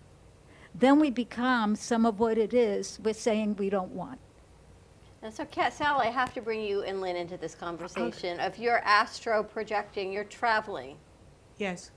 then we become some of what it is we're saying we don't want. And so, Sal, I have to bring you and Lynn into this conversation of your astro projecting, you're traveling. Yes.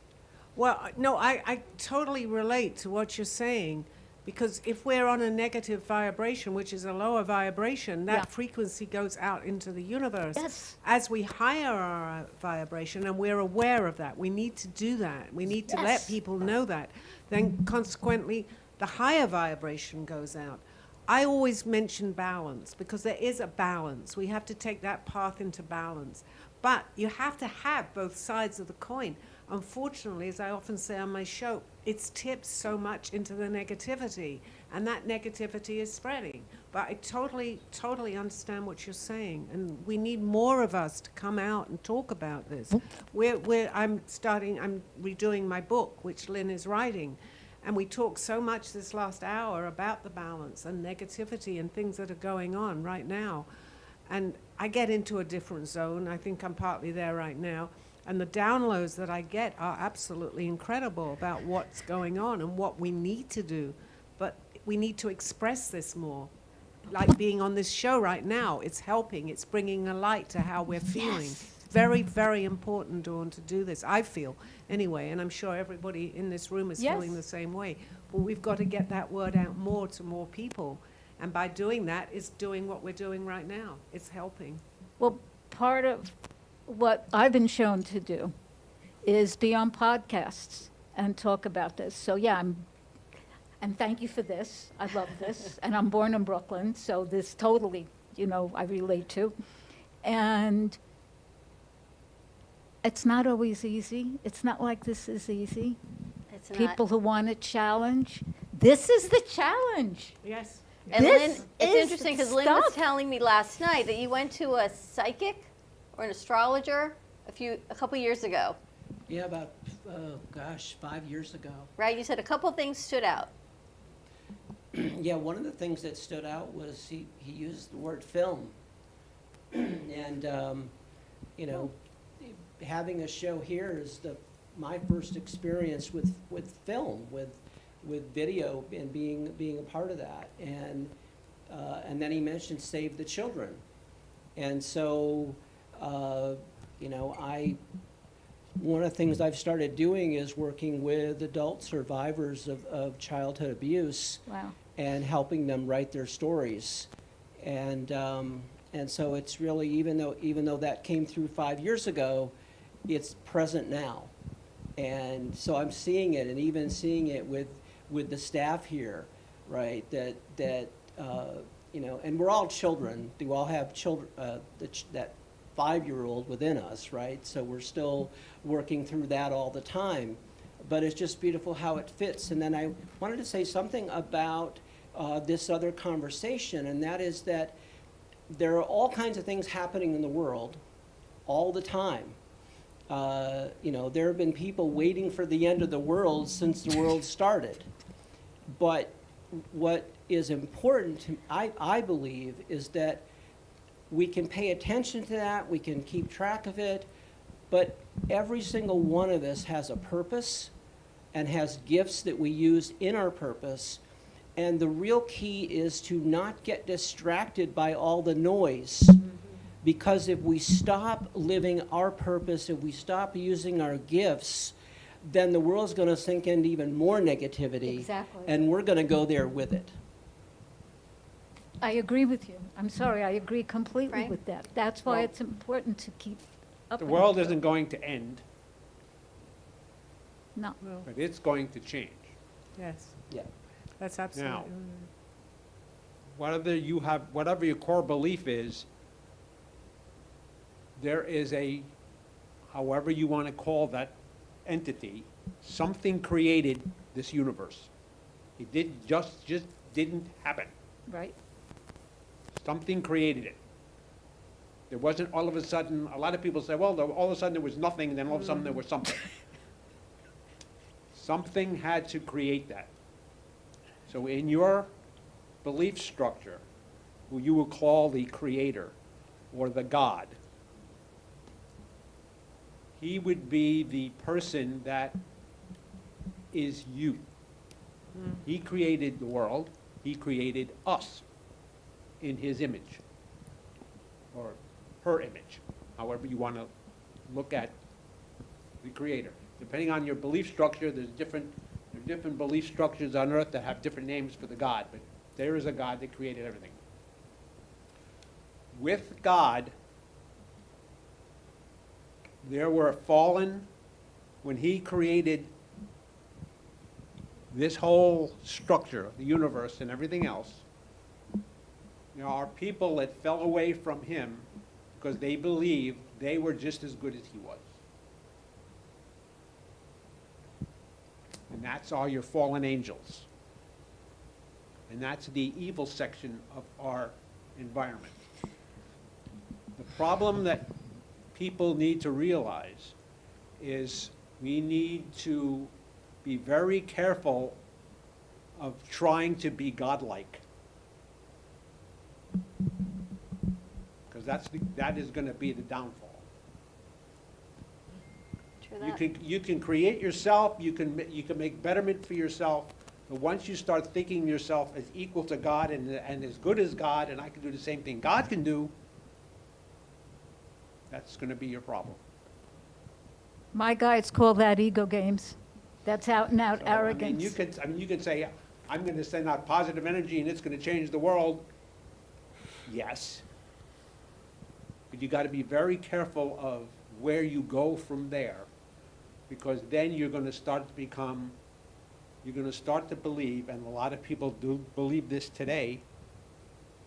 Well, no, I totally relate to what you're saying, because if we're on a negative vibration, which is a lower vibration, that frequency goes out into the universe. Yes. As we higher our vibration, and we're aware of that, we need to do that. We need to let people know that. Then consequently, the higher vibration goes out. I always mention balance, because there is a balance. We have to take that path into balance. But you have to have both sides of the coin. Unfortunately, as I often say on my show, it's tipped so much into the negativity, and that negativity is spreading. But I totally, totally understand what you're saying, and we need more of us to come out and talk about this. I'm redoing my book, which Lynn is writing, and we talked so much this last hour about the balance and negativity and things that are going on right now. And I get into a different zone. I think I'm partly there right now. And the downloads that I get are absolutely incredible about what's going on and what we need to do. But we need to express this more. Like being on this show right now, it's helping. It's bringing a light to how we're feeling. Very, very important, Dawn, to do this, I feel, anyway. And I'm sure everybody in this room is feeling the same way. But we've got to get that word out more to more people. And by doing that, it's doing what we're doing right now. It's helping. Well, part of what I've been shown to do is be on podcasts and talk about this. So yeah, and thank you for this. I love this. And I'm born in Brooklyn, so this totally, I relate to. And it's not always easy. It's not like this is easy. It's not. People who want a challenge, this is the challenge. Yes. And This Lynn, it's is interesting because Lynn was stuff. telling me last night that you went to a psychic or an astrologer a couple years ago, Yeah, about, 5 years ago. right? You said a couple things stood out. Yeah, one of the things that stood out was he used the word film. And, having a show here is my first experience with film, with video and being a part of that. And then he mentioned Save the Children. And so, one of the things I've started doing is working with adult survivors of childhood abuse. Wow. And helping them write their stories. And so it's really, even though that came through 5 years ago, it's present now. And so I'm seeing it, and even seeing it with the staff here, right? That and we're all children. We all have children. That 5-year-old within us, right? So we're still working through that all the time. But it's just beautiful how it fits. And then I wanted to say something about this other conversation, and that is that there are all kinds of things happening in the world all the time. There have been people waiting for the end of the world since the world started. But what is important, I believe, is that we can pay attention to that, we can keep track of it, but every single one of us has a purpose and has gifts that we use in our purpose. And the real key is to not get distracted by all the noise. Because if we stop living our purpose, if we stop using our gifts, then the world's going to sink into even more negativity. Exactly. And we're going to go there with it. I agree with you. I'm sorry, I agree completely Frank? with that. That's why Well, it's important to keep up. The in world it. isn't going to end, No. but it's going to change. Yes. Yeah. That's absolutely Now, whatever your core belief is, there is however you want to call that entity, something created this universe. It just didn't happen. Right. Something created it. There wasn't all of a sudden, a lot of people say, well, all of a sudden there was nothing, and then all of a sudden there was something. Something had to create that. So in your belief structure, who you will call the creator or the God, he would be the person that is you. He created the world. He created us in his image, or her image, however you want to look at the creator. depending on your belief structure, there are different belief structures on earth that have different names for the God, but there is a God that created everything. With God, there were fallen, when he created this whole structure, the universe and everything else, there are people that fell away from him because they believed they were just as good as he was. And that's all your fallen angels. And that's the evil section of our environment. The problem that people need to realize is we need to be very careful of trying to be godlike. Because that is going to be the downfall. You can create yourself, you can make betterment for yourself, but once you start thinking yourself as equal to God and as good as God, and I can do the same thing God can do, that's going to be your problem. My guides call that ego games. That's out and out arrogance. You can say, I'm going to send out positive energy and it's going to change the world. Yes. But you got to be very careful of where you go from there, because then you're going to start to believe, and a lot of people do believe this today,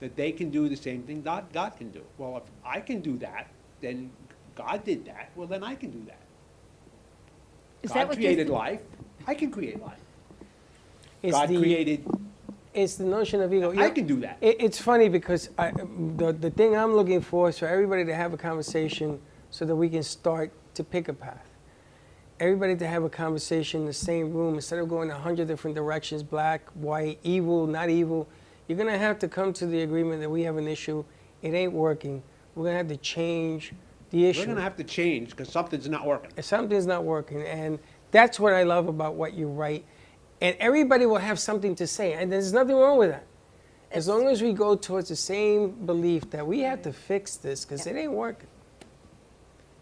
that they can do the same thing God can do. Well, if I can do that, then God did that, well, then I can do that. God created life, I can create life. God created... It's the notion of ego. I can do that. It's funny because the thing I'm looking for is for everybody to have a conversation so that we can start to pick a path. Everybody to have a conversation in the same room instead of going 100 different directions, black, white, evil, not evil. You're going to have to come to the agreement that we have an issue. It ain't working. We're going to have to change the issue. We're going to have to change because something's not working. Something's not working. And that's what I love about what you write. And everybody will have something to say. And there's nothing wrong with that. As long as we go towards the same belief that we have to fix this because it ain't working.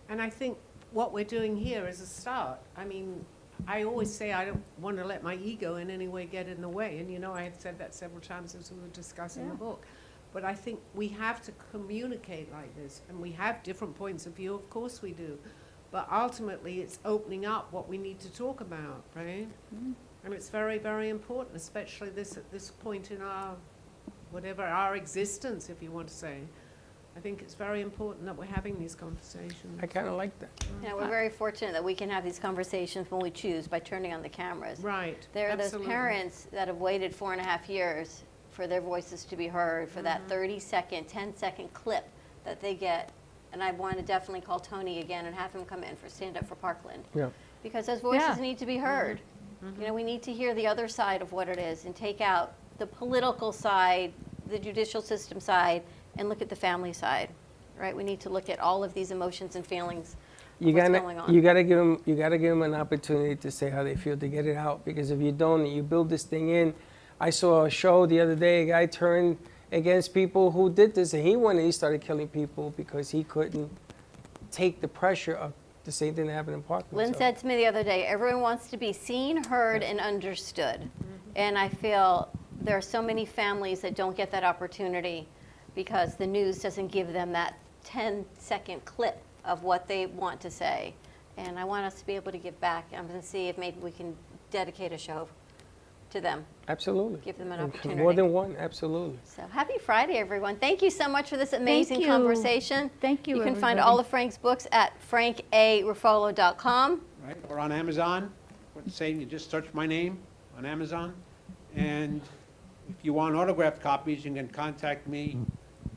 And I think what we're doing here is a start. I mean, I always say I don't want to let my ego in any way get in the way. And I had said that several times as we were discussing the book. But I think we have to communicate like this. And we have different points of view, of course we do. But ultimately, it's opening up what we need to talk about, right? Mm-hmm. And it's very, very important, especially at this point in our existence, if you want to say. I think it's very important that we're having these conversations. I kind of like that. Yeah, we're very fortunate that we can have these conversations when we choose by turning on the cameras. Right. There are those parents that have waited 4.5 years for their voices to be heard, for that 30-second, 10-second clip that they get. And I want to definitely call Tony again and have him come in for Stand Up for Parkland. Yeah. Because those voices need to be heard. Mm-hmm. We need to hear the other side of what it is and take out the political side, the judicial system side, and look at the family side, right? We need to look at all of these emotions and feelings of what's going on. You gotta give them an opportunity to say how they feel, to get it out. Because if you don't, you build this thing in. I saw a show the other day. A guy turned against people who did this, and he started killing people because he couldn't take the pressure of the same thing that happened in Parkland. Lynn said to me the other day, everyone wants to be seen, heard, and understood. Mm-hmm. And I feel there are so many families that don't get that opportunity because the news doesn't give them that 10-second clip of what they want to say. And I want us to be able to give back. I'm going to see if maybe we can dedicate a show to them. Absolutely. Give them an opportunity. More than one, absolutely. So happy Friday, everyone. Thank you so much for this amazing conversation. Thank you, You can find everybody. all of Frank's books at frankaruffolo.com. Right, or on Amazon. You just search my name on Amazon. And if you want autographed copies, you can contact me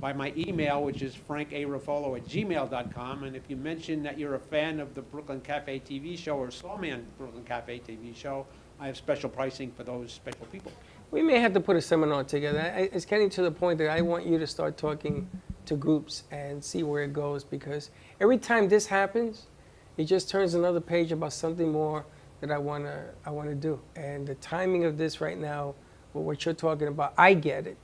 by my email, which is frankaruffolo@gmail.com. And if you mention that you're a fan of the Brooklyn Cafe TV show or saw me on Brooklyn Cafe TV show, I have special pricing for those special people. We may have to put a seminar together. It's getting to the point that I want you to start talking to groups and see where it goes, because every time this happens, it just turns another page about something more that I want to do. And the timing of this right now, what you're talking about, I get it.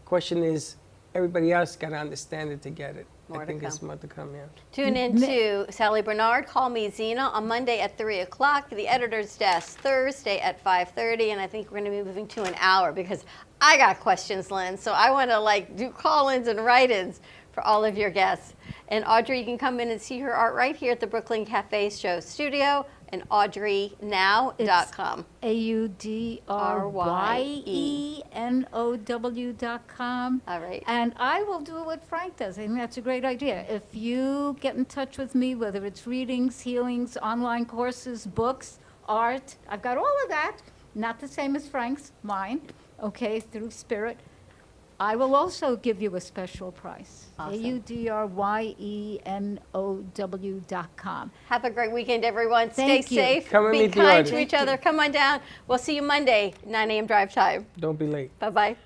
Question is, everybody else got to understand it to get it. More I think to it's come. more to come, yeah. Tune in to Sally Bernard, Call Me Zena on Monday at 3 o'clock, the editor's desk Thursday at 5:30, and I think we're going to be moving to an hour because I got questions, Lynn, so I want to do call-ins and write-ins for all of your guests. And Audrey, you can come in and see her art right here at the Brooklyn Cafe Show studio and audreynow.com. Audreyenow.com. All right. And I will do what Frank does. I think that's a great idea. If you get in touch with me, whether it's readings, healings, online courses, books, art, I've got all of that. Not the same as Frank's, mine, okay, through Spirit. I will also give you a special price. Awesome. Audreyenow.com. Have a great weekend, everyone. Thank Stay you. safe. Come and Be meet the kind Audrey. to each other. Come on down. We'll see you Monday, 9 a.m. drive time. Don't be late. Bye-bye.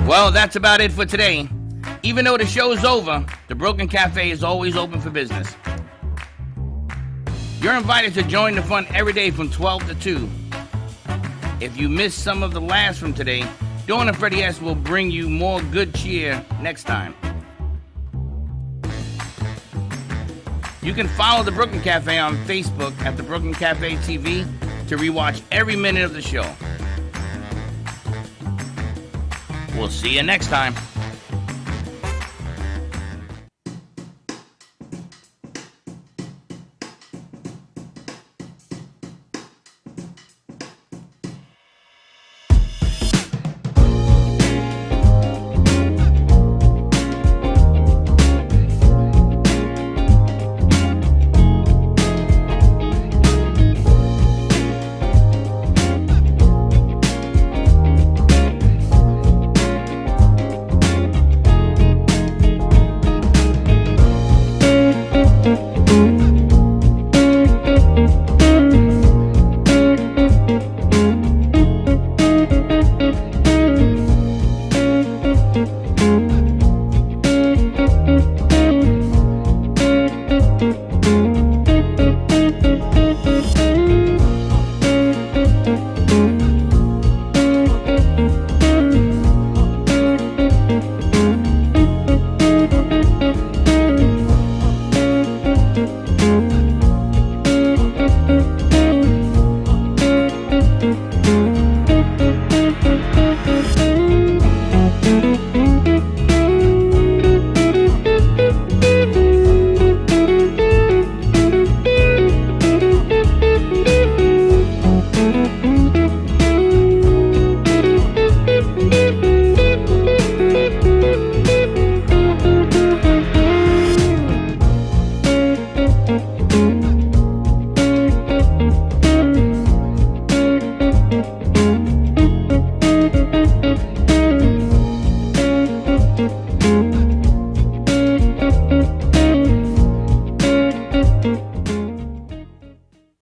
Well, that's about it for today. Even though the show's over, the Brooklyn Cafe is always open for business. You're invited to join the fun every day from 12 to 2. If you missed some of the laughs from today, Dawn and Freddie S. will bring you more good cheer next time. You can follow the Brooklyn Cafe on Facebook at the Brooklyn Cafe TV to rewatch every minute of the show. We'll see you next time.